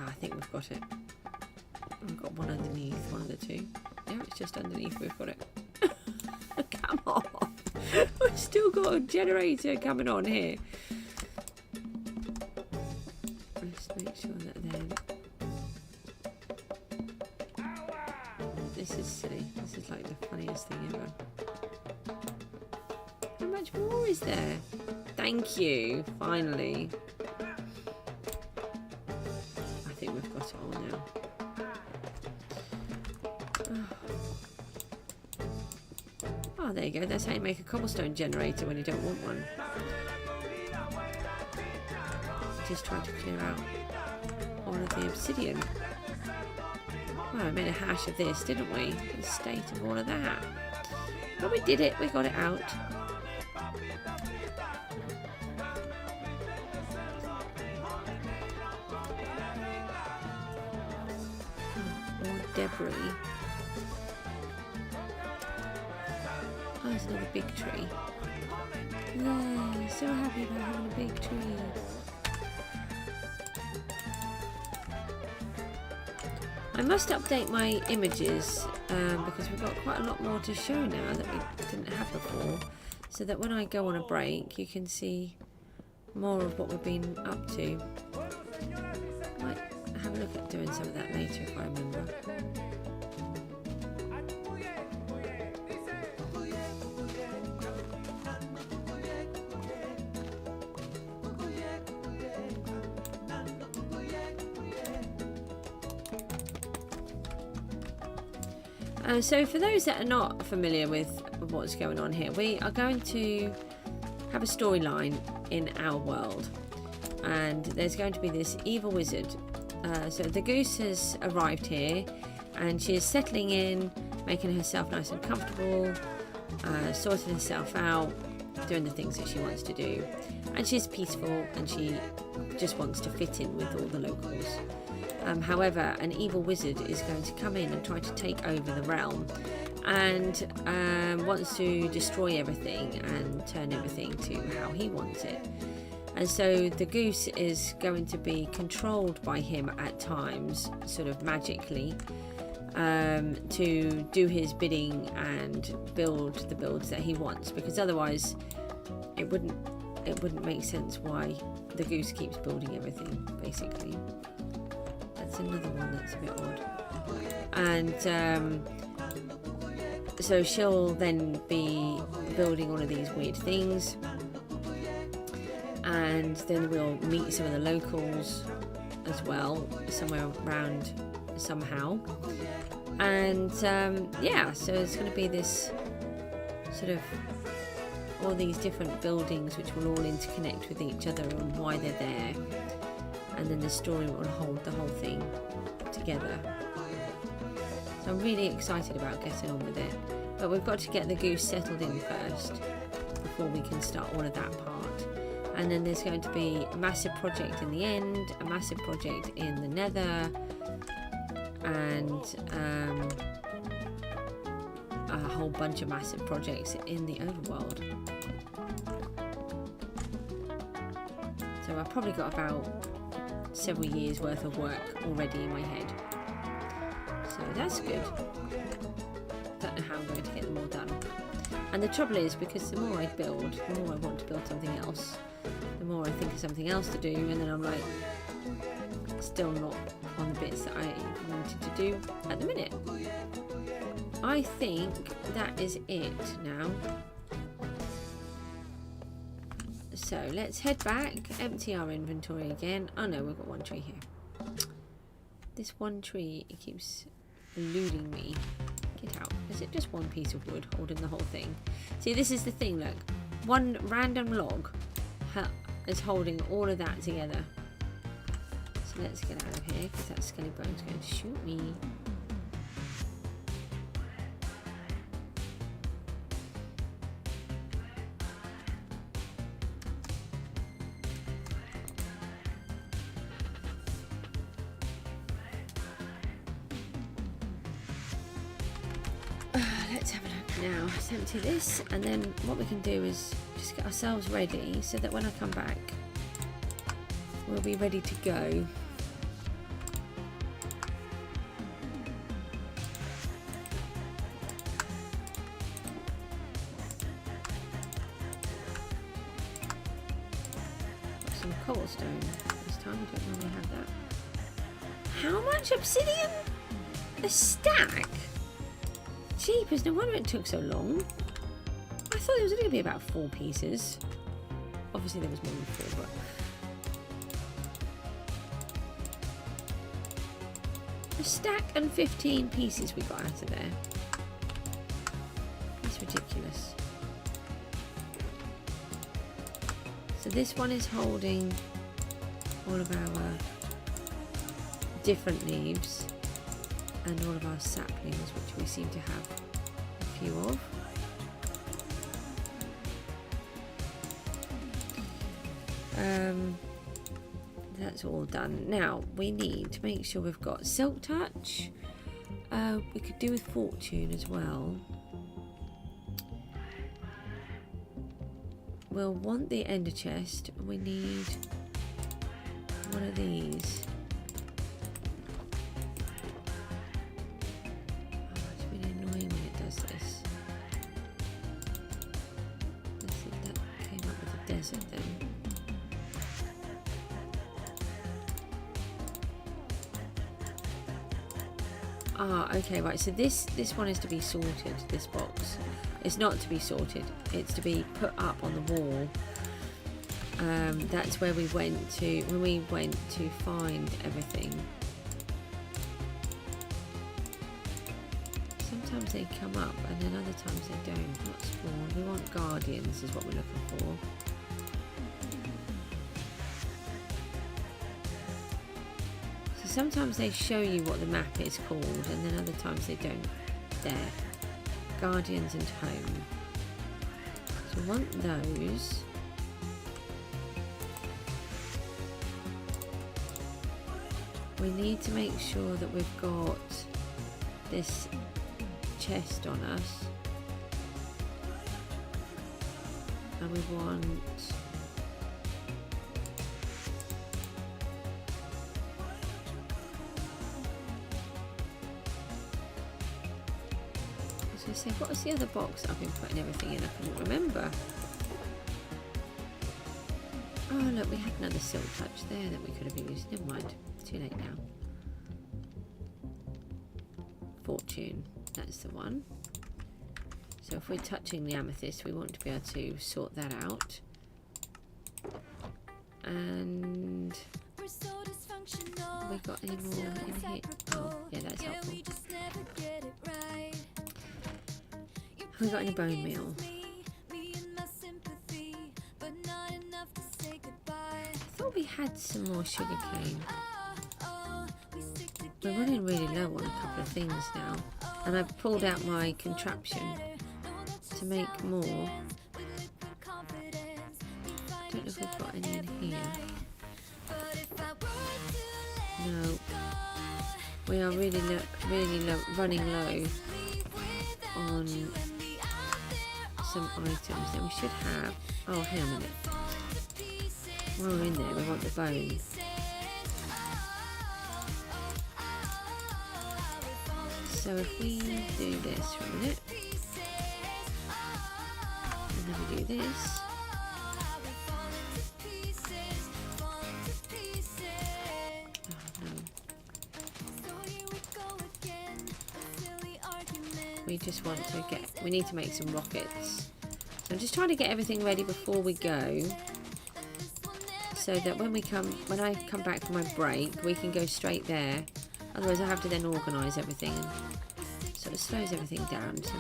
I think we've got it. We've got one underneath, one of the two. Yeah, it's just underneath, we've got it. Come on! We've still got a generator coming on here. Let's make sure that they're... This is silly. This is like the funniest thing ever. How much more is there? Thank you, finally. We've got it all now. Oh, there you go. That's how you make a cobblestone generator when you don't want one. Just trying to clear out all of the obsidian. Well, we made a hash of this, didn't we? The state of all of that. But we did it. We got it out. More debris. Oh, there's another big tree. Yay! So happy about having a big tree. I must update my images because we've got quite a lot more to show now that we didn't have before, so that when I go on a break you can see more of what we've been up to. Might have a look at doing some of that later if I remember. So for those that are not familiar with what's going on here, we are going to have a storyline in our world, and there's going to be this evil wizard. So the goose has arrived here and she is settling in, making herself nice and comfortable, sorting herself out, doing the things that she wants to do, and she's peaceful and she just wants to fit in with all the locals. However, an evil wizard is going to come in and try to take over the realm, and wants to destroy everything and turn everything to how he wants it. And so the goose is going to be controlled by him at times, sort of magically, to do his bidding and build the builds that he wants, because otherwise it wouldn't make sense why the goose keeps building everything, basically. That's another one that's a bit odd. And so she'll then be building all of these weird things, and then we'll meet some of the locals as well, somewhere around somehow. And yeah, so it's going to be this sort of all these different buildings which will all interconnect with each other and why they're there. And then the story will hold the whole thing together. So I'm really excited about getting on with it. But we've got to get the goose settled in first before we can start all of that part. And then there's going to be a massive project in the end, a massive project in the nether, and a whole bunch of massive projects in the overworld. So I've probably got about several years worth of work already in my head, so that's good. Don't know how I'm going to get them all done. And the trouble is, because the more I build, the more I want to build something else, the more I think of something else to do, and then I'm like still not on the bits that I wanted to do at the minute. I think that is it now. So let's head back, empty our inventory again. Oh no, we've got one tree here. This one tree, it keeps eluding me. Get out. Is it just one piece of wood holding the whole thing? See, this is the thing, look. One random log is holding all of that together. So let's get out of here, because that skelly bone's going to shoot me. Let's have a look now. Let's empty this, and then what we can do is just get ourselves ready so that when I come back we'll be ready to go. Got some cobblestone this time. We don't normally have that. How much obsidian? A stack? Jeepers, no wonder it took so long. I thought there was only going to be about 4 pieces. Obviously there was more than 4, but... a stack and 15 pieces we got out of there. That's ridiculous. So this one is holding all of our different leaves. and all of our saplings, which we seem to have a few of. That's all done. Now we need to make sure we've got Silk Touch. We could do with Fortune as well. We'll want the Ender Chest. We need one of these. Oh, it's really annoying when it does this. Let's see if that came up with the desert then. Ah, okay, right, so this one is to be sorted, this box. It's not to be sorted, it's to be put up on the wall. That's where we went to, when we went to find everything. Sometimes they come up and then other times they don't. Not spawn, we want guardians is what we're looking for. Sometimes they show you what the map is called and then other times they don't. There. Guardians and Home. So we want those. We need to make sure that we've got this chest on us. And we want... So what was the other box that I've been putting everything in? I can't remember. Oh look, we had another Silk Touch there that we could have used. Never mind, too late now. Fortune, that's the one. So if we're touching the amethyst, we want to be able to sort that out. And have we got any more in here? Oh yeah, that's helpful. Have we got any bone meal? I thought we had some more sugar cane. We're running really low on a couple of things now. And I've pulled out my contraption to make more. Don't know if we've got any in here. No. We are really low, running low on some items that we should have. Oh, hang on a minute. While we're in there, we want the bone. So if we do this for a minute, and then we do this. We just want to we need to make some rockets. So I'm just trying to get everything ready before we go, so that when I come back from my break, we can go straight there. Otherwise I have to then organise everything and sort of slows everything down. So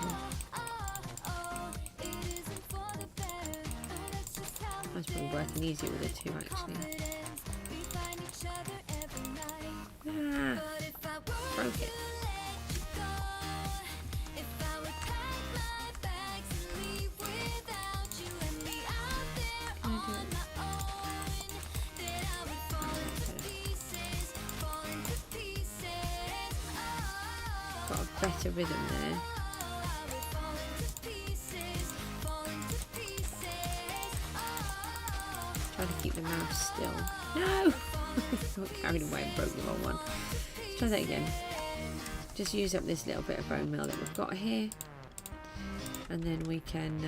I was probably working easier with it too, actually. Ah, broke it. Got a better rhythm there. Try to keep the mouse still. No! Got carried away and broke the wrong one. Let's try that again. Just use up this little bit of bone meal that we've got here. And then we can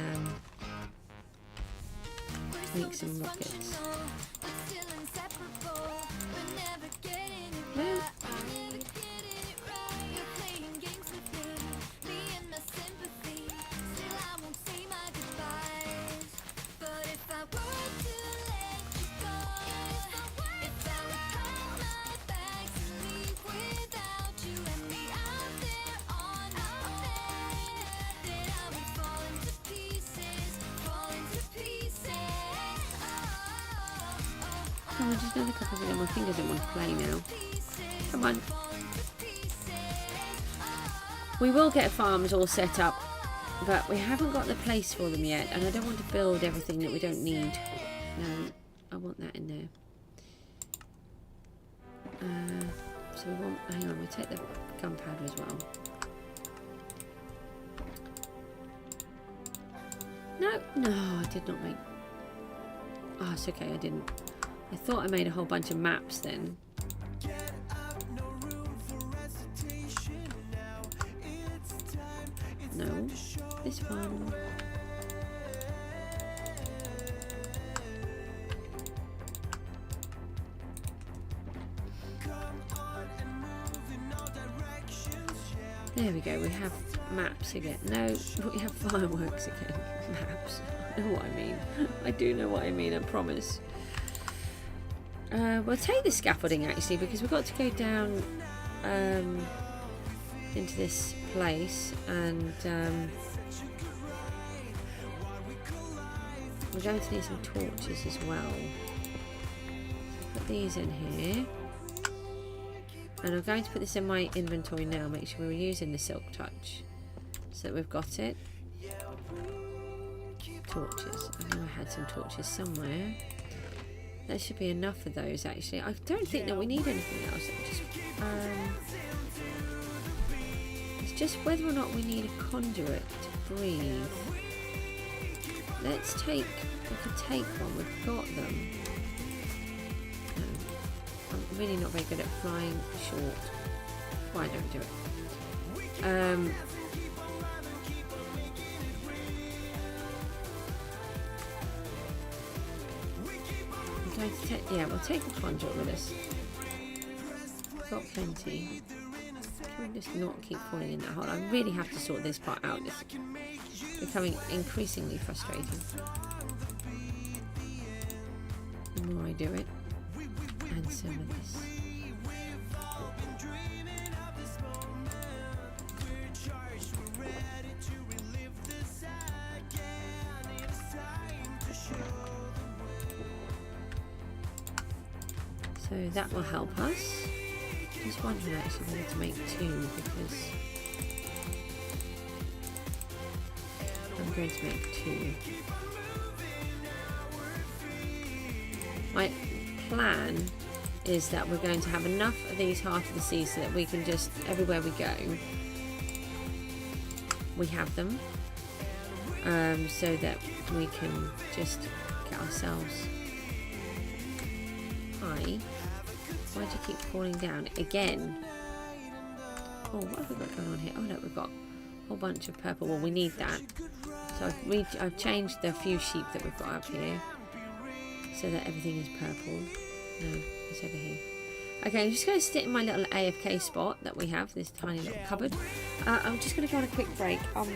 make some rockets. No. Oh, just another couple of them. My fingers don't want to play now. Come on. We will get farms all set up, but we haven't got the place for them yet, and I don't want to build everything that we don't need. No, I want that in there. So we want, hang on, we'll take the gunpowder as well. No, I did not make... Oh, it's okay, I didn't. I thought I made a whole bunch of maps then. No, this one. There we go, we have maps again. No, we have fireworks again. Maps. I know what I mean. I do know what I mean, I promise. We'll take the scaffolding actually, because we've got to go down into this place, and we're going to need some torches as well. Put these in here. And I'm going to put this in my inventory now, make sure we're using the silk touch so that we've got it. Torches. I know I had some torches somewhere. There should be enough of those actually. I don't think that we need anything else. It's just whether or not we need a conduit to breathe. Let's take, we could take one, we've got them. I'm really not very good at flying short. Why don't do it? I'm going to take, yeah, we'll take a conduit with us. We've got plenty. Can we just not keep falling in that hole? I really have to sort this part out. It's becoming increasingly frustrating the more I do it. And some of this. So that will help us. Just wondering actually whether to make two, because I'm going to make two. My plan is that we're going to have enough of these Heart of the Sea so that we can just, everywhere we go, we have them, so that we can just get ourselves... Hi, why do you keep falling down again? Oh, what have we got going on here? Oh look, we've got a whole bunch of purple. Well, we need that. So I've changed the few sheep that we've got up here so that everything is purple. No, it's over here. Okay, I'm just going to sit in my little AFK spot that we have, this tiny little cupboard. I'm just going to go on a quick break. I'm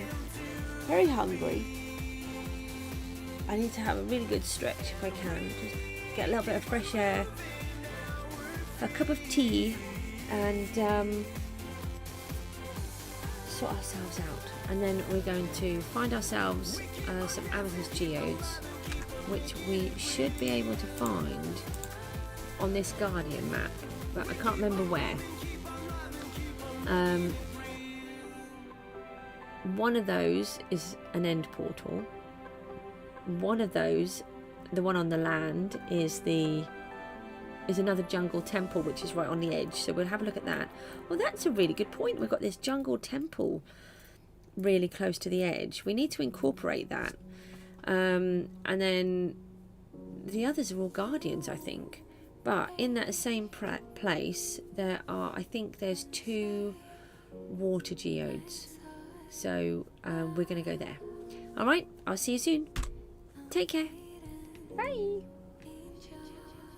very hungry. I need to have a really good stretch if I can. Just get a little bit of fresh air, a cup of tea, and sort ourselves out. And then we're going to find ourselves some amethyst geodes, which we should be able to find on this Guardian map, but I can't remember where. One of those is an end portal. One of those, the one on the land, is another jungle temple, which is right on the edge. So we'll have a look at that. Well, that's a really good point. We've got this jungle temple really close to the edge. We need to incorporate that. And then the others are all guardians, I think. But in that same place, there are, I think there's 2 water geodes. So we're going to go there. All right, I'll see you soon. Take care. Bye. Can't keep fighting.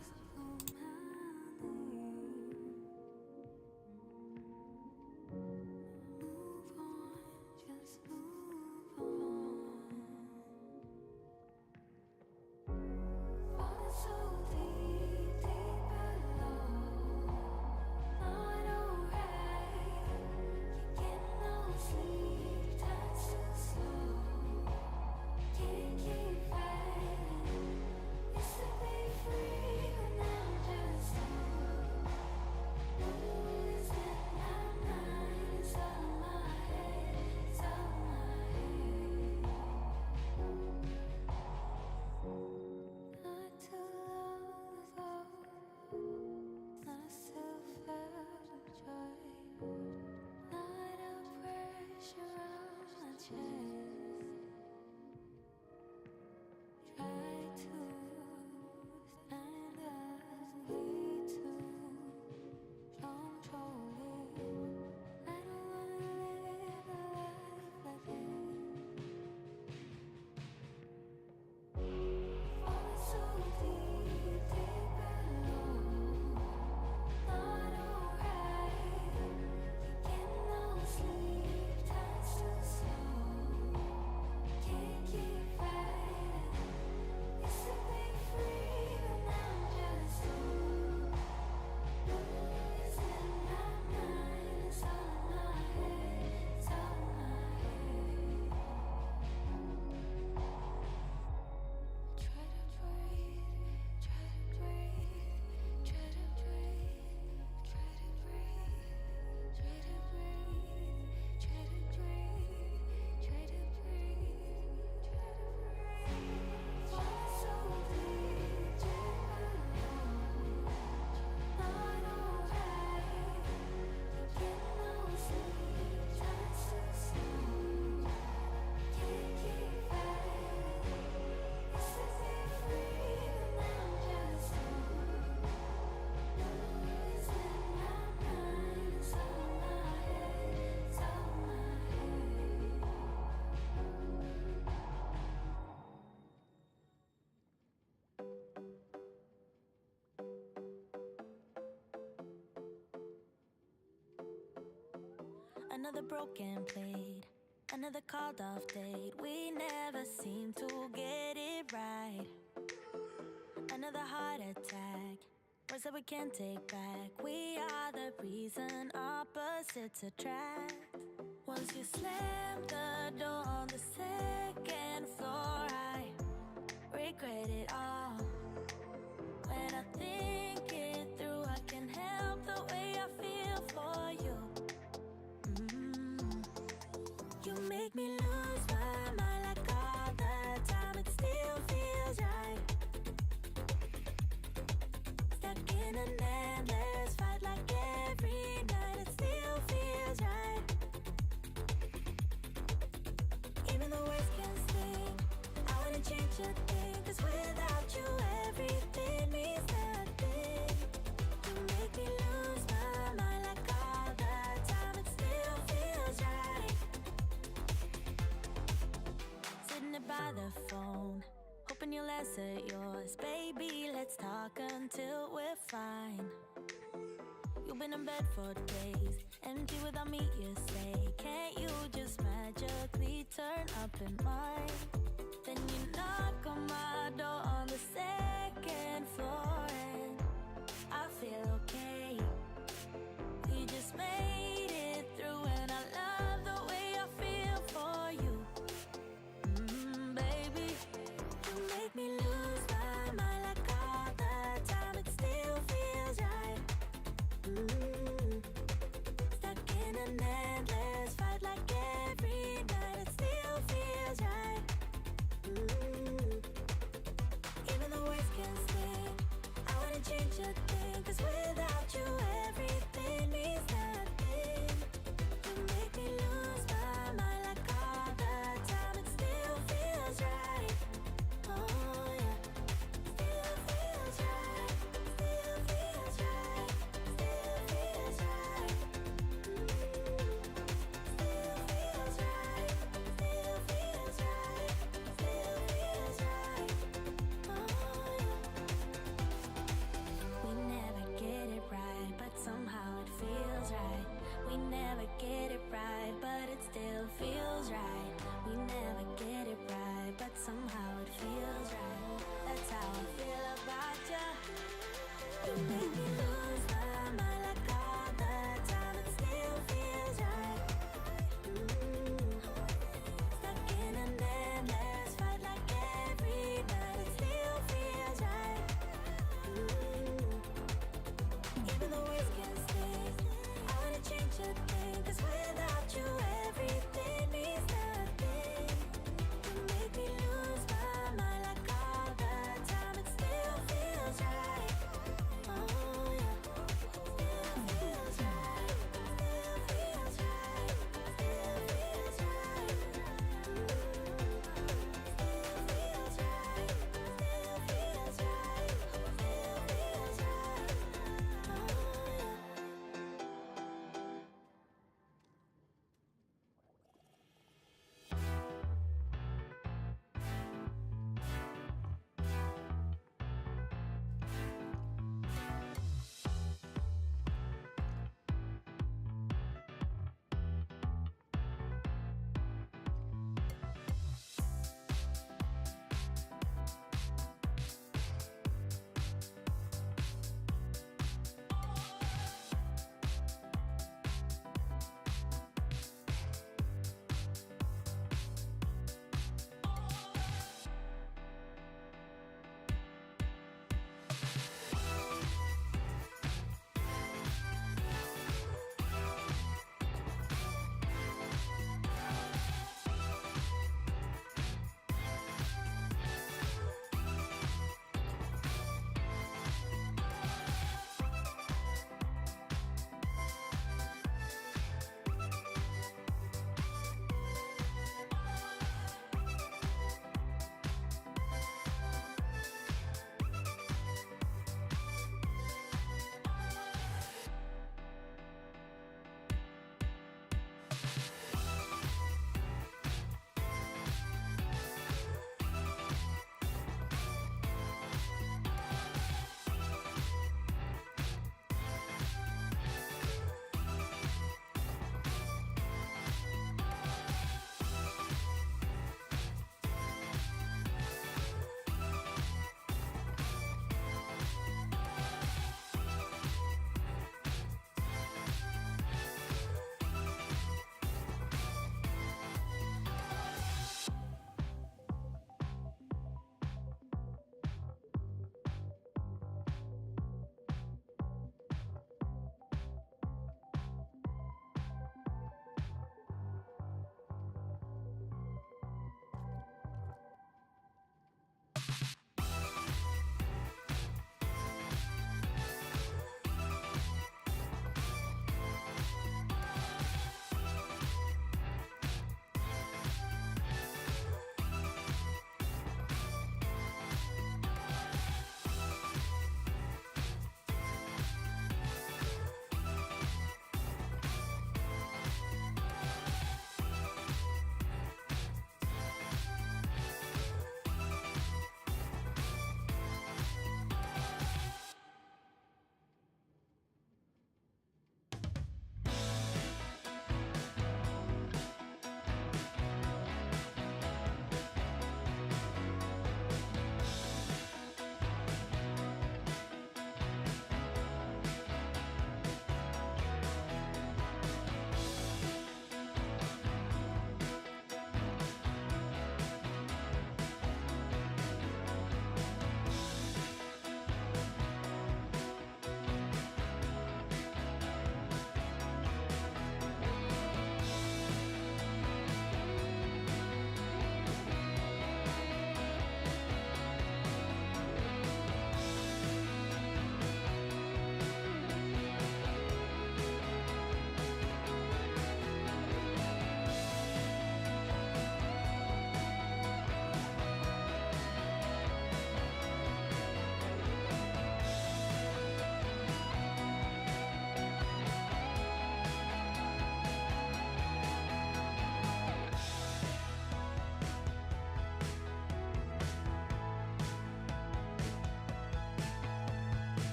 Another broken plate, another called off date. We never seem to get it right. Another heart attack, words that we can't take back. We are the reason opposites attract. Once you slam the door on the second floor, I regret it all. When I think it through, I can't help the way I feel for you. You make me lose my mind like all the time. It still feels right. Stuck in an endless fight like every night. It still feels right. Even the words can sting, I wouldn't change a thing. 'Cause without you everything means nothing. You make me lose my mind like all the time. It still feels right. Sitting there by the phone, hoping you'll answer yours. Baby, let's talk until we're fine. You've been in bed for days, empty without me, you say. Can't you just magically turn up in mine? Then you knock on my door on the second floor, and I feel okay. We just made it through, and I love the way I feel for you. Baby, you make me lose my mind like all the time. It still feels right. Stuck in an endless fight like every night. It still feels right. Even the words can sting, I wouldn't change a thing. 'Cause without you everything means nothing. You make me lose my mind like all the time. It still feels right. Oh yeah, still feels right. Still feels right. Still feels right. Still feels right. Still feels right. Still feels right. Oh yeah. We never get it right, but somehow it feels right. We never get it right, but it still feels right. We never get it right, but somehow it feels right. That's how I feel about you. You make me lose my mind like all the time. It still feels right. Stuck in an endless fight like every night. It still feels right. Even the words can sting, I wouldn't change a thing. 'Cause without you everything means nothing. You make me lose my mind like all the time. It still feels right. Oh yeah.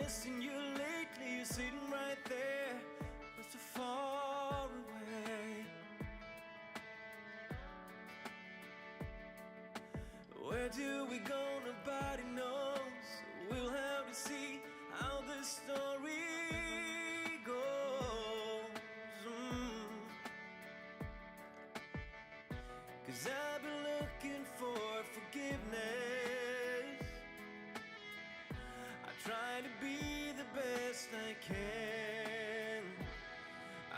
missing you lately. You're sitting right there, but so far away. Where do we go? Nobody knows. We'll have to see how this story goes. 'Cause I've been looking for forgiveness. I try to be the best I can.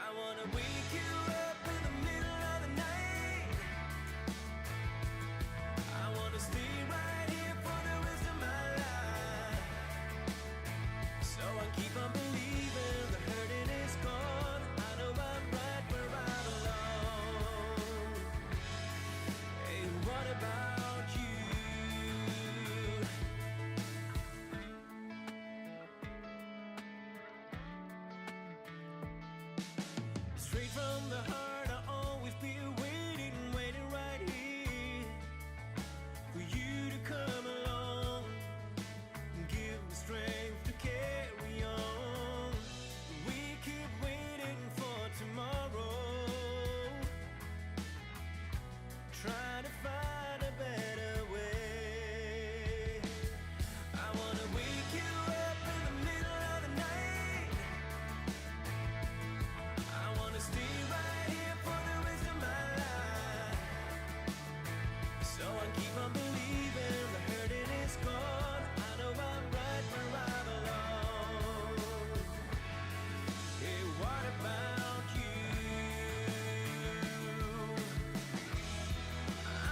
I wanna wake you up in the middle of the night. I wanna stay right here for the rest of my life. So I keep on believing the hurting is gone. I know I'm right where I belong. Hey, what about you? Straight from the heart, I'll always be waiting, waiting right here for you to come along and give me strength to carry on. We keep waiting for tomorrow, trying to find a better way. I wanna wake you up in the middle of the night. I wanna stay right here for the rest of my life. So I keep on believing the hurting is gone. I know I'm right where I belong. Hey, what about you?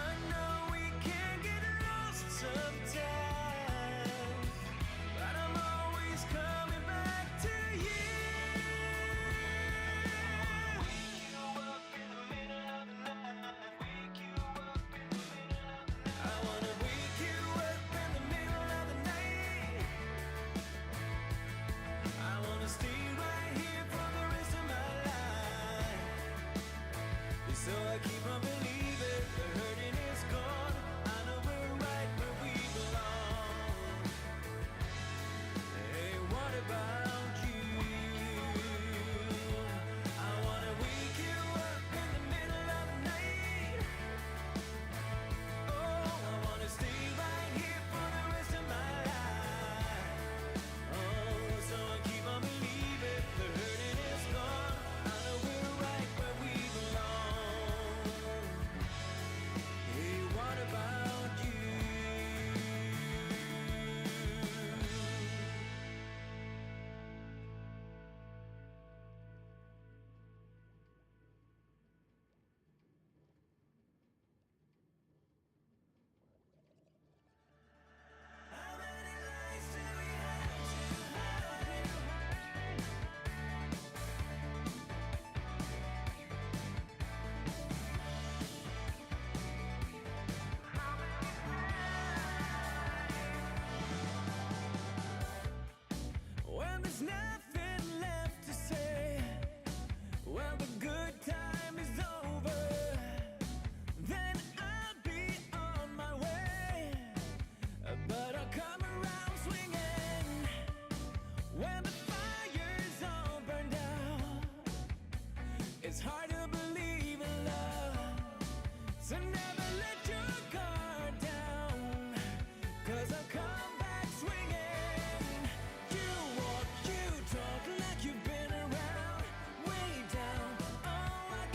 I know we can get lost sometimes, but I'm always coming back to you. Wake you up in the middle of the night. Wake you up in the middle of the night. I wanna wake you up in the middle of the night. I wanna stay right here for the rest of my life. So I keep on believing the hurting is gone. I know we're right where we belong. Hey, what about you? I wanna wake you up in the middle of the night. Oh, I wanna stay right here for the rest of my life. Oh, so I keep on believing the hurting is gone. I know we're right where we belong. Hey, what about you? How many lies do we have to hide? When there's nothing left to say, well, the good time is over, then I'll be on my way. But I'll come around swinging when the fire's all burned out. It's hard to believe in love, so never let your guard down, 'cause I'll come back swinging. You walk, you talk like you've been around, way down. Oh, I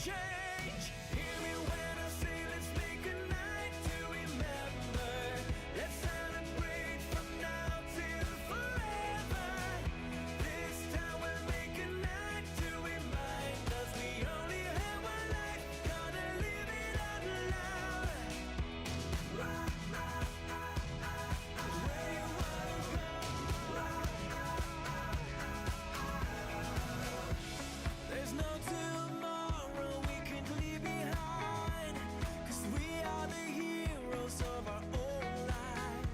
change. Hear me when I say let's make a night to remember. Let's celebrate from now till forever. This time we'll make a night to remind us we only have one life. Gotta live it out loud. Where you wanna go? There's no tomorrow we can leave behind, 'cause we are the heroes of our own life.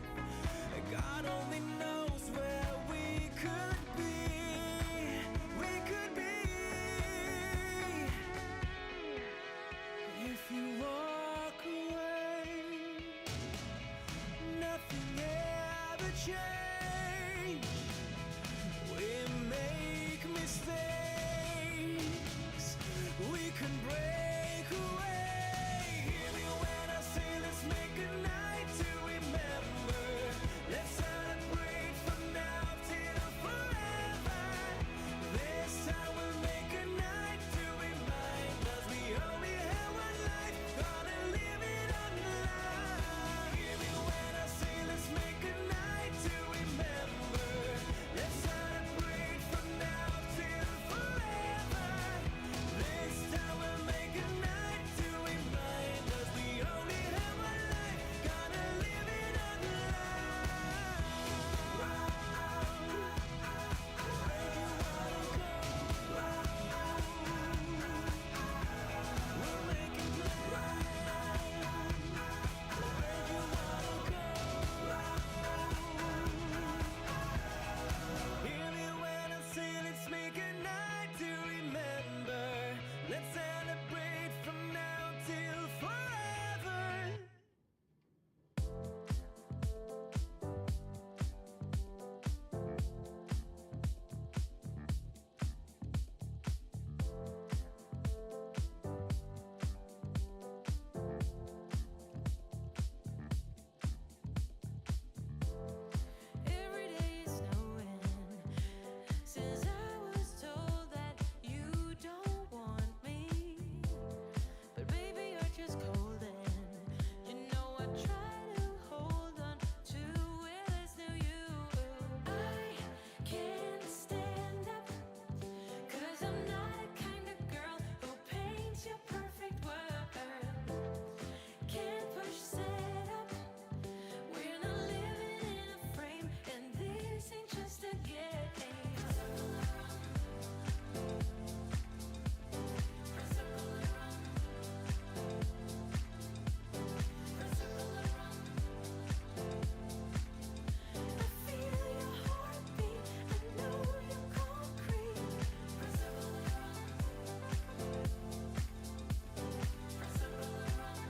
God only knows where we could be. We could be. If you walk away, nothing ever changed. We make mistakes. We can break away. Hear me when I say let's make a night to remember. Let's celebrate from now till forever. This time we'll make a night to remind us we only have one life. Gotta live it out loud. Hear me when I say let's make a night to remember. Let's celebrate from now till forever. This time we'll make a night to remind us we only have one life. Gotta live it out loud. Where you wanna go? We'll make it right. Where you wanna go? Hear me when I say let's make a night to remember. Let's celebrate from now till forever. Every day is snowing. Since I was told that you don't want me, but baby you're just cold and you know I try to hold on to where there's no you. I can't stand up, 'cause I'm not a kind of girl who paints your perfect world. Can't push set up. We're not living in a frame, and this ain't just a game. Circle around. Circle around. Circle around. I feel your heartbeat. I know you're concrete. Circle around. Circle around.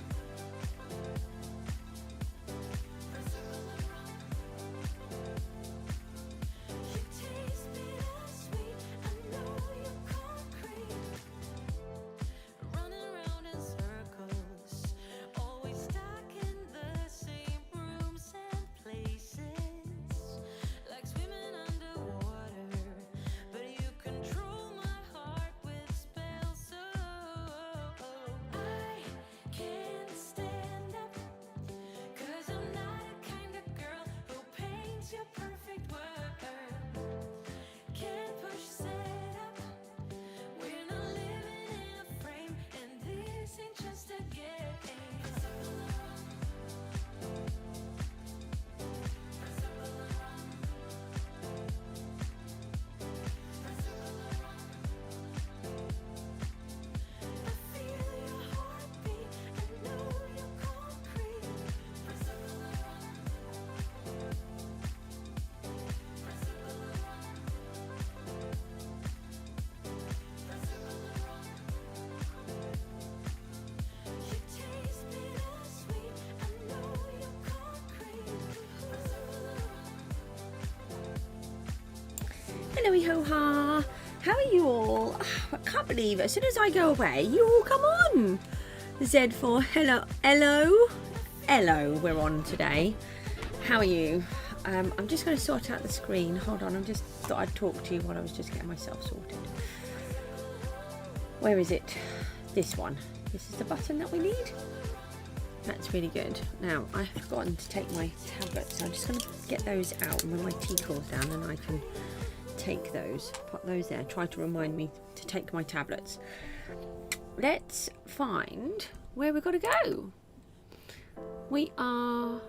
You taste bittersweet. I know you're concrete. Running around in circles, always stuck in the same rooms and places, like swimming underwater. But you control my heart with spells, so I can't stand up, 'cause I'm not a kind of girl who paints your perfect world. Can't push set up. We're not living in a frame, and this ain't just a game. Circle around. Circle around. Circle around. I feel your heartbeat. I know you're concrete. Circle around. Circle around. Circle around. You taste bittersweet. I know you're concrete. Circle around. Hello, ho-ha. How are you all? I can't believe it. As soon as I go away, you all come on. Z for hello, we're on today. How are you? I'm just going to sort out the screen. Hold on, I just thought I'd talk to you while I was just getting myself sorted. Where is it? this one. This is the button that we need. That's really good. Now, I've forgotten to take my tablets, so I'm just going to get those out, and when my tea cools down, then I can take those, put those there, try to remind me to take my tablets. Let's find where we've got to go. We are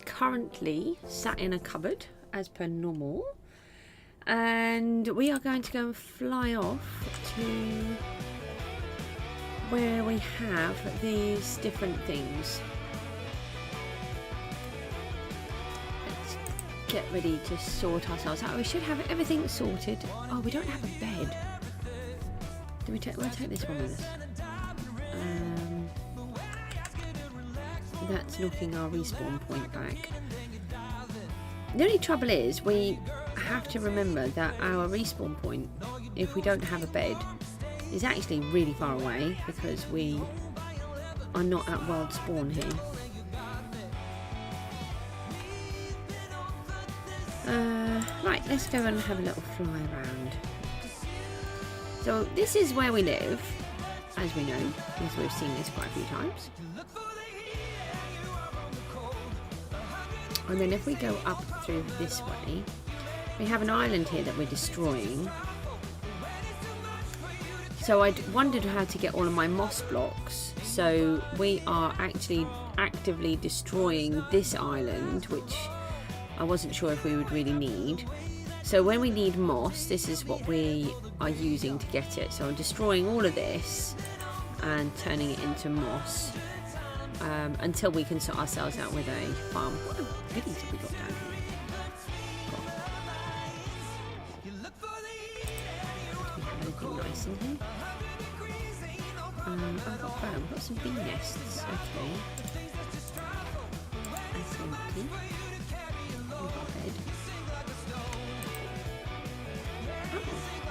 currently sat in a cupboard, as per normal, and we are going to go and fly off to where we have these different things. Let's get ready to sort ourselves out. We should have everything sorted. Oh, we don't have a bed. Do we we'll take this one with us. That's knocking our respawn point back. The only trouble is we have to remember that our respawn point, if we don't have a bed, is actually really far away because we are not at world spawn here. Right, let's go and have a little fly around. So this is where we live, as we know, because we've seen this quite a few times. And then if we go up through this way, we have an island here that we're destroying. So I wondered how to get all of my moss blocks. So we are actually actively destroying this island, which I wasn't sure if we would really need. So when we need moss, this is what we are using to get it. So I'm destroying all of this and turning it into moss until we can sort ourselves out with a farm. What goodies have we got down here? Nice in here. I've got some bee nests. Okay. That's empty. We've got a bed. Oh,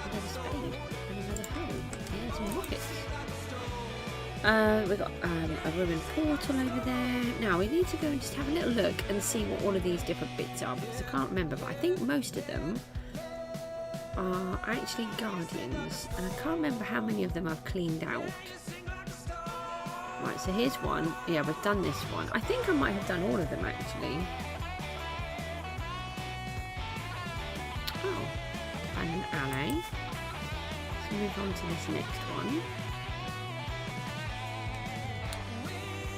another spade and another hoe. And some rockets. We've got a ruined portal over there. Now we need to go and just have a little look and see what all of these different bits are, because I can't remember, but I think most of them are actually guardians, and I can't remember how many of them I've cleaned out. Right, so here's one. Yeah, we've done this one. I think I might have done all of them actually. Oh, and an alley. Let's move on to this next one.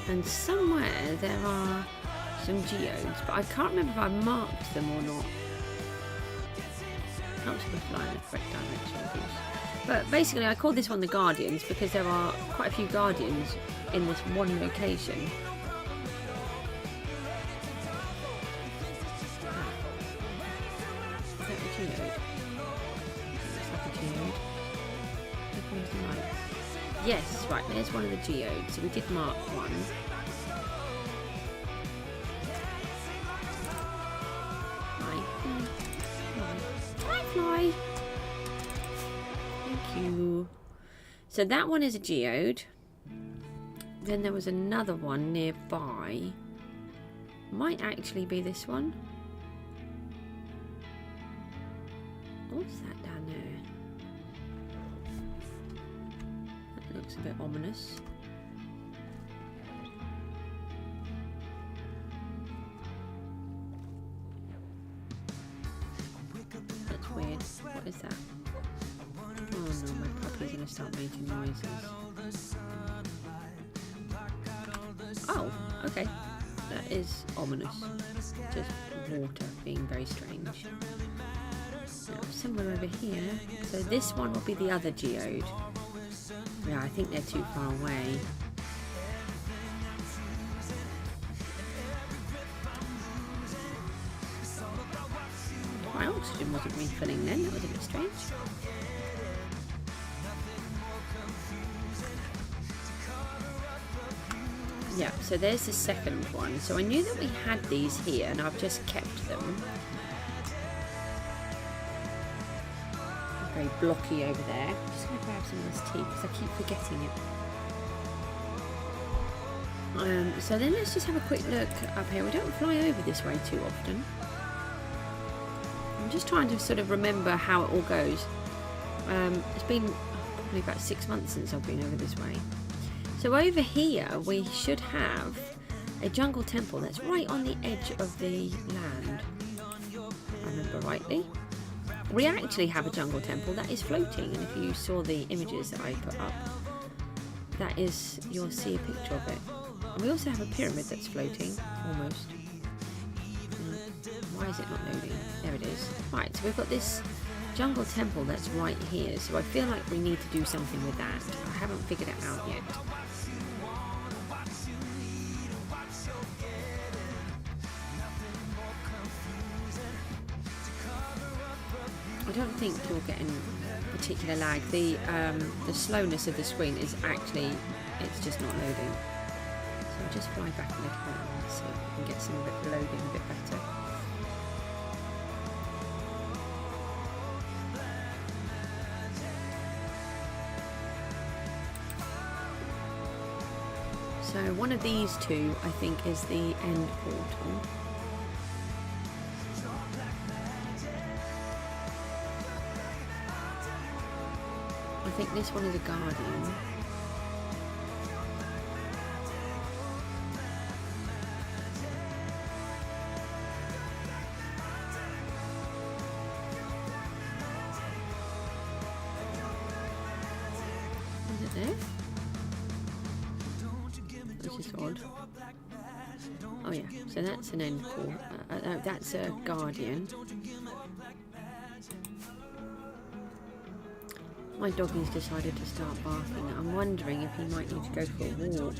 And somewhere there are some geodes, but I can't remember if I marked them or not. Helps with flying in the correct direction, Goose. But basically I call this one the Guardians because there are quite a few Guardians in this one location. Is that a geode? Looks like a geode. Where's the light? Yes, right, there's one of the geodes. So we did mark one. Fly. Thank you. So that one is a geode. Then there was another one nearby. Might actually be this one. What's that down there? That looks a bit ominous. Weird. What is that? Oh no, my puppy's gonna start making noises. Oh, okay. That is ominous. Just water being very strange. Now, somewhere over here. So this one will be the other geode. Yeah, I think they're too far away. My oxygen wasn't refilling then, that was a bit strange. Yeah, so there's the second one. So I knew that we had these here and I've just kept them. It's very blocky over there. I'm just going to grab some of this tea because I keep forgetting it. So then let's just have a quick look up here. We don't fly over this way too often. I'm just trying to sort of remember how it all goes. It's been Probably about 6 months since I've been over this way. So over here we should have a jungle temple that's right on the edge of the land. If I remember rightly. We actually have a jungle temple that is floating, and if you saw the images that I put up, that is, you'll see a picture of it. And we also have a pyramid that's floating, almost. Why is it not loading? There it is. Right, so we've got this jungle temple that's right here, so I feel like we need to do something with that. I haven't figured it out yet. I don't think you're getting particular lag. The slowness of the screen is actually, it's just not loading. So I'll just fly back a little bit and see if we can get some of it loading a bit better. So one of these two, I think, is the end portal. I think this one is a guardian. Is it there? Which is odd. Oh yeah, so that's an end portal. That's a guardian. My doggy's decided to start barking. I'm wondering if he might need to go for a walk.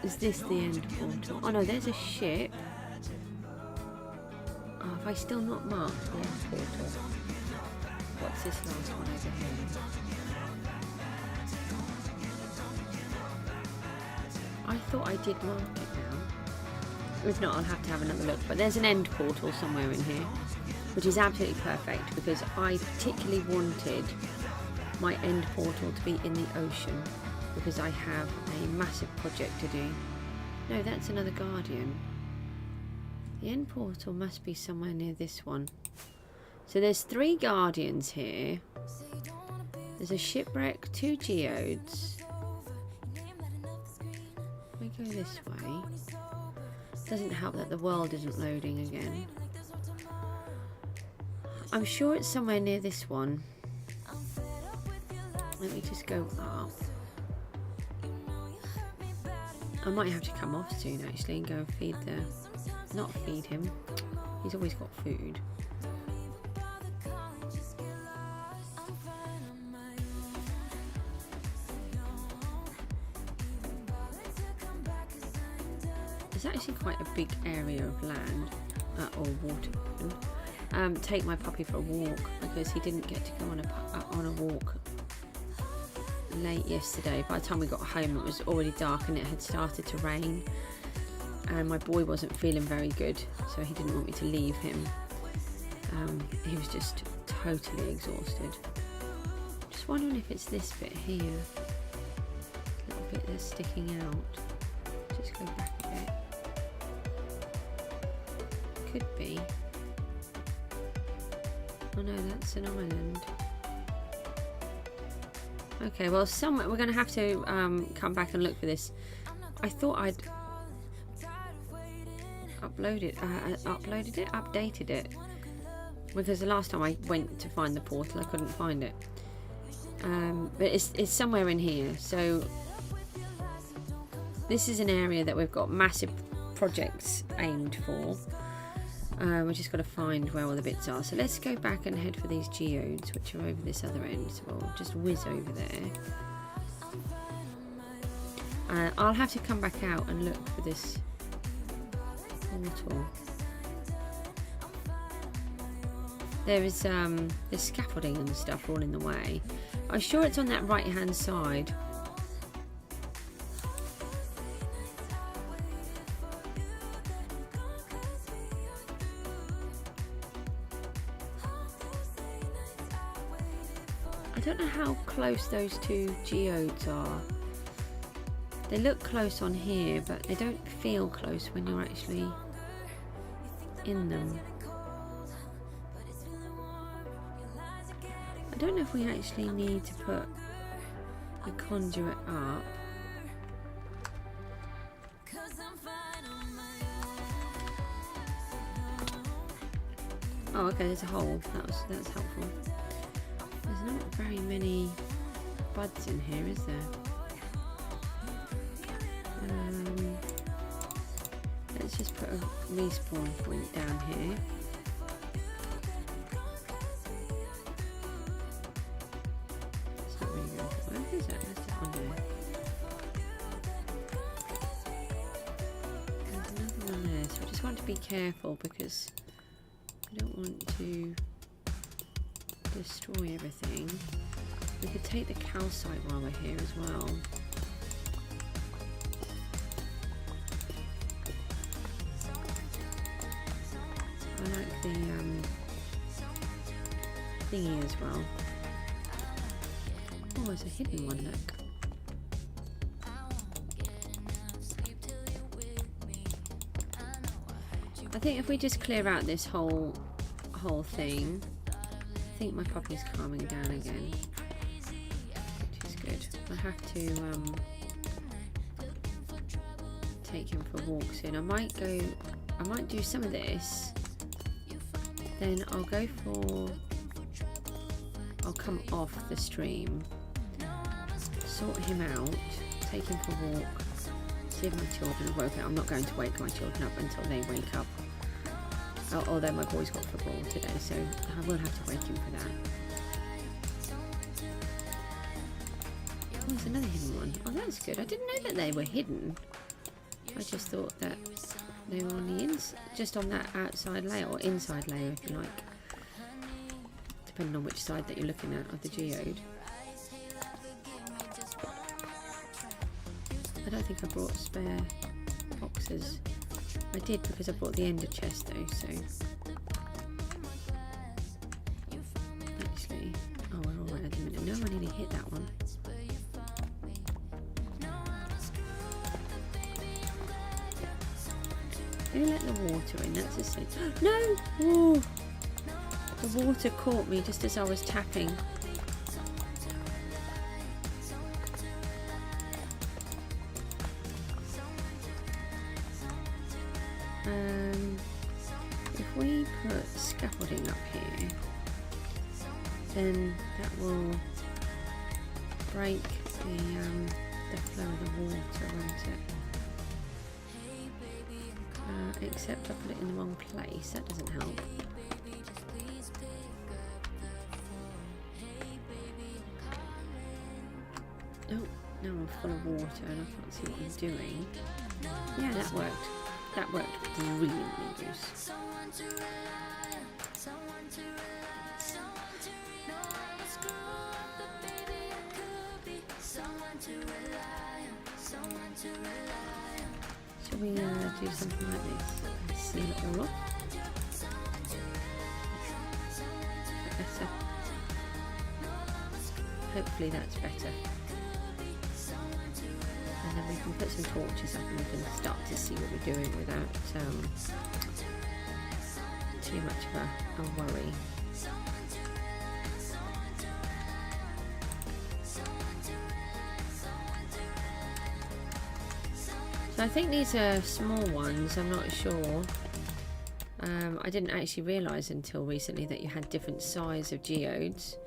Is this the end portal? Oh no, there's a ship. Oh, have I still not marked the end portal? What's this last one over here? I thought I did mark it now. If not, I'll have to have another look. But there's an end portal somewhere in here, which is absolutely perfect because I particularly wanted my end portal to be in the ocean because I have a massive project to do. No, that's another guardian. The end portal must be somewhere near this one. So there's 3 guardians here. There's a shipwreck, 2 geodes. We go this way. Doesn't help that the world isn't loading again. I'm sure it's somewhere near this one. Let me just go up. I might have to come off soon actually and go and feed the... not feed him. He's always got food. It's actually quite a big area of land, or water. Take my puppy for a walk because he didn't get to go on a walk late yesterday. By the time we got home it was already dark and it had started to rain, and my boy wasn't feeling very good, so he didn't want me to leave him. He was just totally exhausted. Just wondering if it's this bit here, little bit that's sticking out. Just go back a bit. Could be. Oh no, that's an island. Okay, well, somewhere we're going to have to come back and look for this. I thought I'd updated it, because the last time I went to find the portal, I couldn't find it. But it's somewhere in here. So this is an area that we've got massive projects aimed for. We've just got to find where all the bits are. So let's go back and head for these geodes, which are over this other end. So we'll just whiz over there. I'll have to come back out and look for this portal. There is there's scaffolding and stuff all in the way. I'm sure it's on that right hand side. I don't know how close those 2 geodes are. They look close on here, but they don't feel close when you're actually in them. don't know if we actually need to put the conduit up. Oh, okay, there's a hole. That's helpful. There's not very many buds in here, is there? Let's just put a respawn point down here. It's not really going to work, is it? Let's put it on there. There's another one there, so I just want to be careful because I don't want to destroy everything. We could take the calcite while we're here as well. I like the thingy as well. Oh, there's a hidden one, look. I think if we just clear out this whole thing, I think my puppy's calming down again, which is good. I have to take him for walks soon. I might do some of this, then I'll come off the stream, sort him out, take him for a walk, see if my children have woken up. I'm not going to wake my children up until they wake up. Although my boy's got football today, so I will have to wake him for that. Oh, there's another hidden one. Oh, that's good. I didn't know that they were hidden. I just thought that they were on the just on that outside layer, or inside layer if you like, depending on which side that you're looking at of the geode. I don't think I brought spare boxes. I did because I brought the ender chest though, so actually, oh, we're alright at the minute. No, I nearly hit that one. Do let the water in, that's a sin. No! Ooh. The water caught me just as I was tapping. If we put scaffolding up here, then that will break the flow of the water, won't it? Except I put it in the wrong place, that doesn't help. Oh, now I'm full of water and I can't see what I'm doing. Yeah, that worked. That worked brilliantly, Goose. Shall we do something like this and seal it all off? Better. Hopefully that's better. And then we can put some torches up and we can start to see what we're doing without too much of a worry. So I think these are small ones, I'm not sure. I didn't actually realise until recently that you had different size of geodes.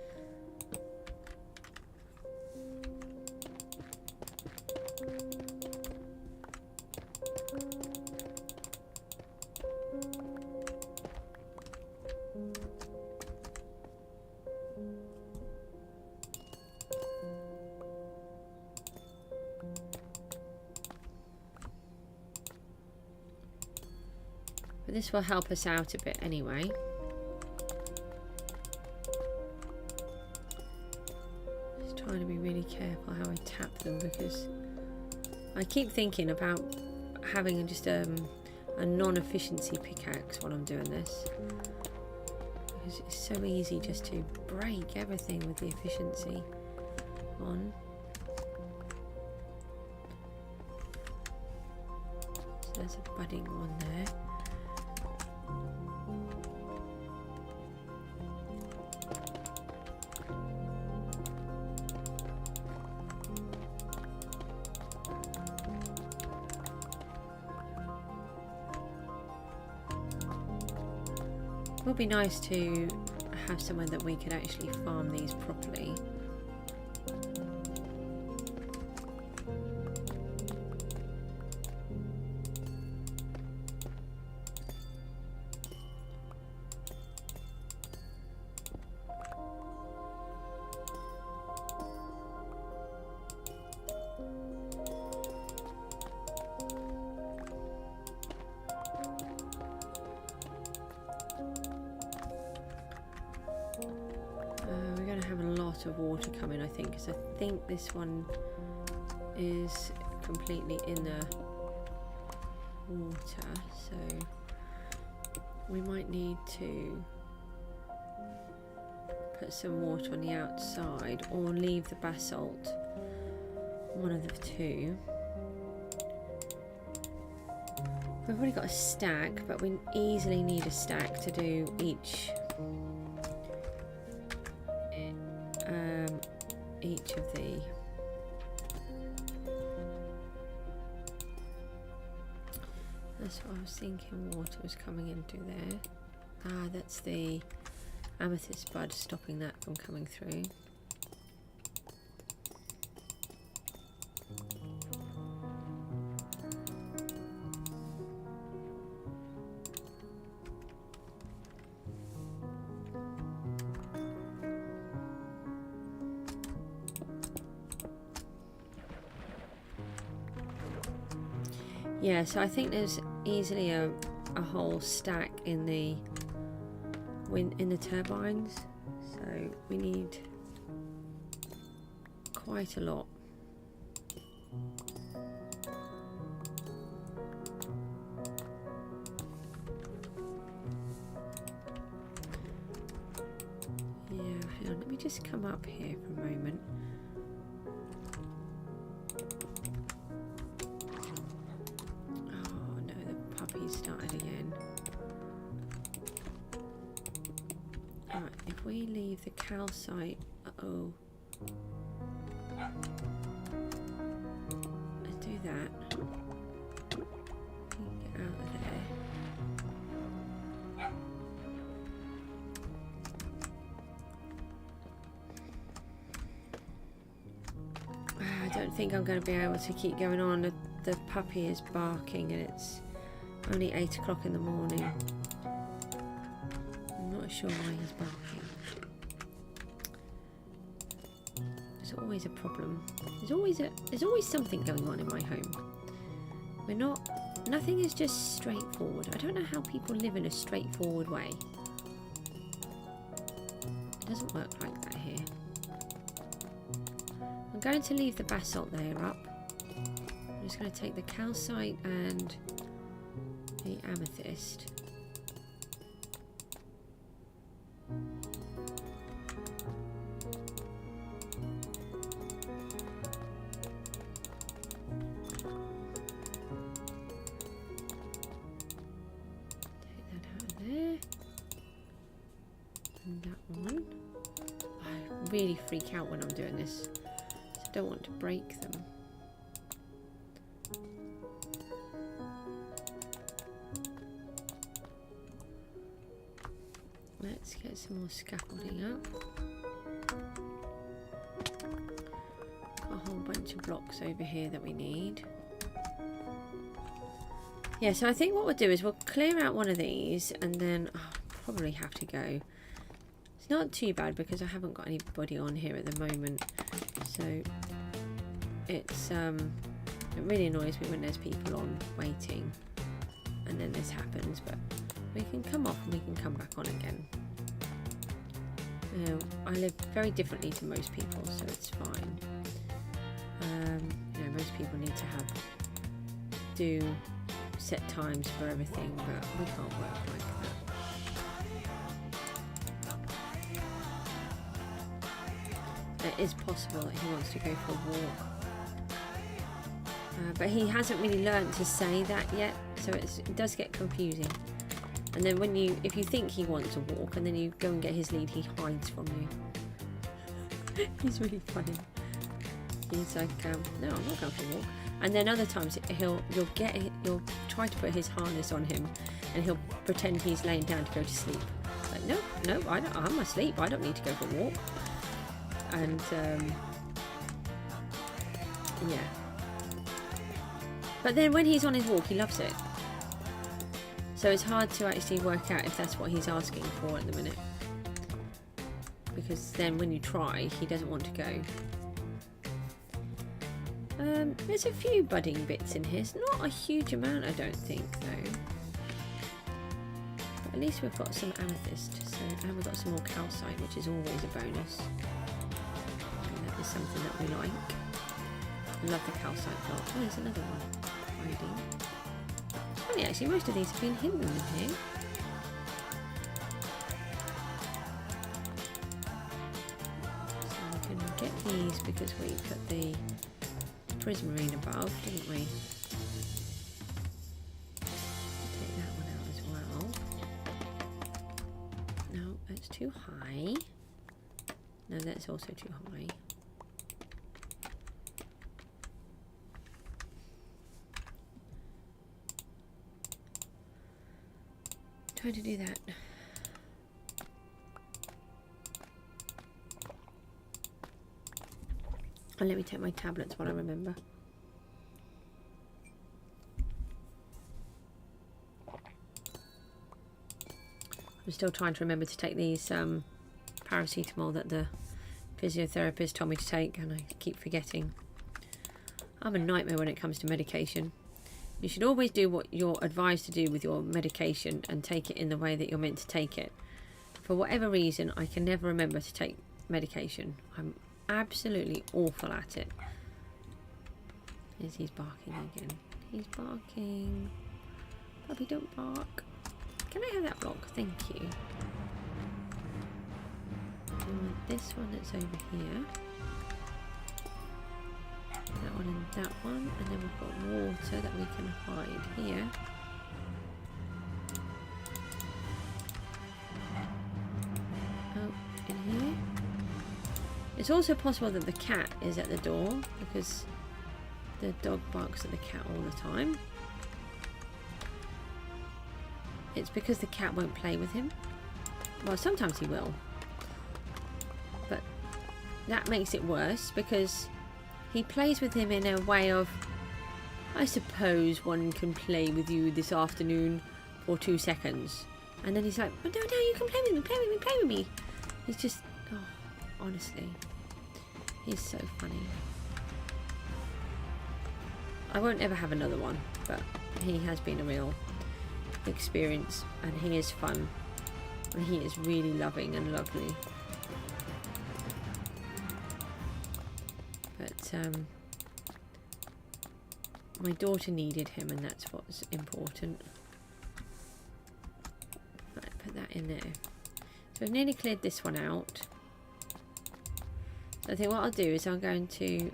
But this will help us out a bit anyway. Just trying to be really careful how I tap them, because I keep thinking about having just a non-efficiency pickaxe while I'm doing this, because it's so easy just to break everything with the efficiency on. So there's a budding one there. would be nice to have somewhere that we could actually farm these properly. We're going to have a lot of water coming, I think, because I think this one is completely in the water, so we might need to put some water on the outside or leave the basalt, one of the two. We've already got a stack, but we easily need a stack to do each of the that's what I was thinking. Water was coming into there. Ah, that's the amethyst bud stopping that from coming through. Yeah, so I think there's easily a whole stack in the turbines, so we need quite a lot. Yeah, hang on, let me just come up here for a moment. Started again. Alright, if we leave the calcite, let's do that. Get out of there. I don't think I'm going to be able to keep going on. The puppy is barking and it's only 8 o'clock in the morning. I'm not sure why he's barking. There's always a problem. There's always something going on in my home. Nothing is just straightforward. I don't know how people live in a straightforward way. It doesn't work like that here. I'm going to leave the basalt layer up. I'm just going to take the calcite and the amethyst. Take that out of there. And that one. I really freak out when I'm doing this. So I don't want to break them. Let's get some more scaffolding up. Got a whole bunch of blocks over here that we need. Yeah, so I think what we'll do is we'll clear out one of these and then I'll probably have to go. It's not too bad because I haven't got anybody on here at the moment. So it's it really annoys me when there's people on waiting and then this happens, but we can come off and we can come back on again. I live very differently to most people, so it's fine. Most people need to do set times for everything, but we can't work like that. It is possible that he wants to go for a walk, but he hasn't really learned to say that yet, so it does get confusing. And then if you think he wants a walk and then you go and get his lead, he hides from you. He's really funny. He's like, no, I'm not going for a walk. And then other times you'll try to put his harness on him and he'll pretend he's laying down to go to sleep. Like, no, I'm asleep. I don't need to go for a walk. And yeah. But then when he's on his walk, he loves it. So it's hard to actually work out if that's what he's asking for at the minute. Because then when you try, he doesn't want to go. There's a few budding bits in here. It's not a huge amount, I don't think, though. But at least we've got some amethyst. So, and we've got some more calcite, which is always a bonus. And that is something that we like. I love the calcite block. Oh, there's another one. Hiding. Funny, actually, most of these have been hidden in here. So we can get these because we put the prismarine above, didn't we? Take that one out as well. No, that's too high. No, that's also too high. Trying to do that. And let me take my tablets while I remember. I'm still trying to remember to take these paracetamol that the physiotherapist told me to take, and I keep forgetting. I'm a nightmare when it comes to medication. You should always do what you're advised to do with your medication and take it in the way that you're meant to take it. For whatever reason, I can never remember to take medication. I'm absolutely awful at it. He's barking again. He's barking. Puppy, don't bark. Can I have that block? Thank you. And this one that's over here. That one and that one. And then we've got water that we can hide here. Oh, in here. It's also possible that the cat is at the door because the dog barks at the cat all the time. It's because the cat won't play with him. Well, sometimes he will. But that makes it worse because he plays with him in a way of, I suppose one can play with you this afternoon for 2 seconds. And then he's like, oh, no, you can play with me, play with me, play with me. He's just, oh, honestly. He's so funny. I won't ever have another one, but he has been a real experience and he is fun. And he is really loving and lovely. But my daughter needed him and that's what's important. Right, put that in there. So I've nearly cleared this one out. So I think what I'll do is I'm going to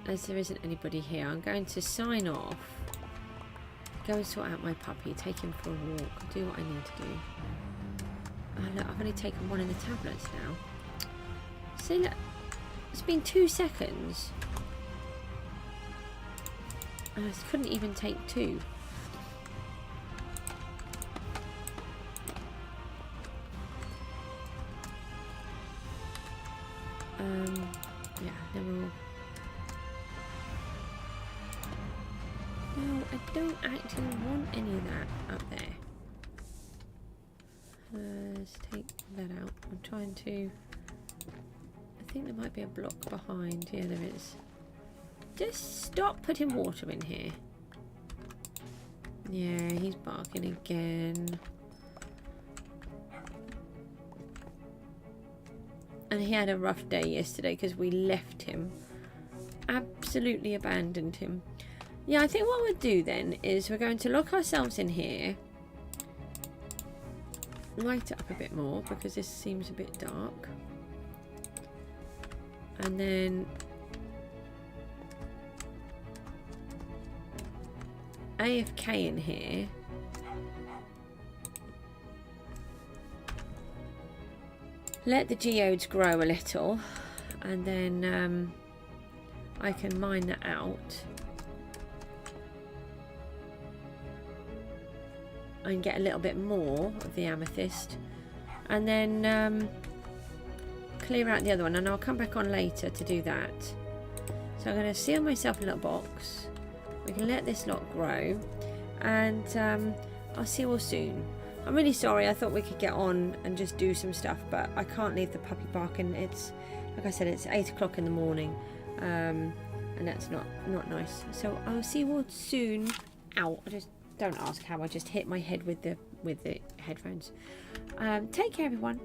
as there isn't anybody here, I'm going to sign off, go and sort out my puppy, take him for a walk, do what I need to do. Oh look, I've only taken one of the tablets now. See, look, it's been 2 seconds. And I couldn't even take 2. Yeah, then we'll... No, I don't actually want any of that up there. Let's take that out. I'm trying to... I think there might be a block behind. Yeah, there is. Just stop putting water in here. Yeah, he's barking again. And he had a rough day yesterday because we left him. Absolutely abandoned him. Yeah, I think what we'll do then is we're going to lock ourselves in here. Light it up a bit more because this seems a bit dark. And then AFK in here. Let the geodes grow a little and then I can mine that out. and get a little bit more of the amethyst, and then clear out the other one, and I'll come back on later to do that. So I'm going to seal myself in a little box. We can let this lot grow, and I'll see you all soon. I'm really sorry, I thought we could get on and just do some stuff, but I can't leave the puppy barking. It's, like I said, it's 8 o'clock in the morning, and that's not nice. So I'll see you all soon. Ow, I just, don't ask how, I just hit my head with the headphones. Take care, everyone.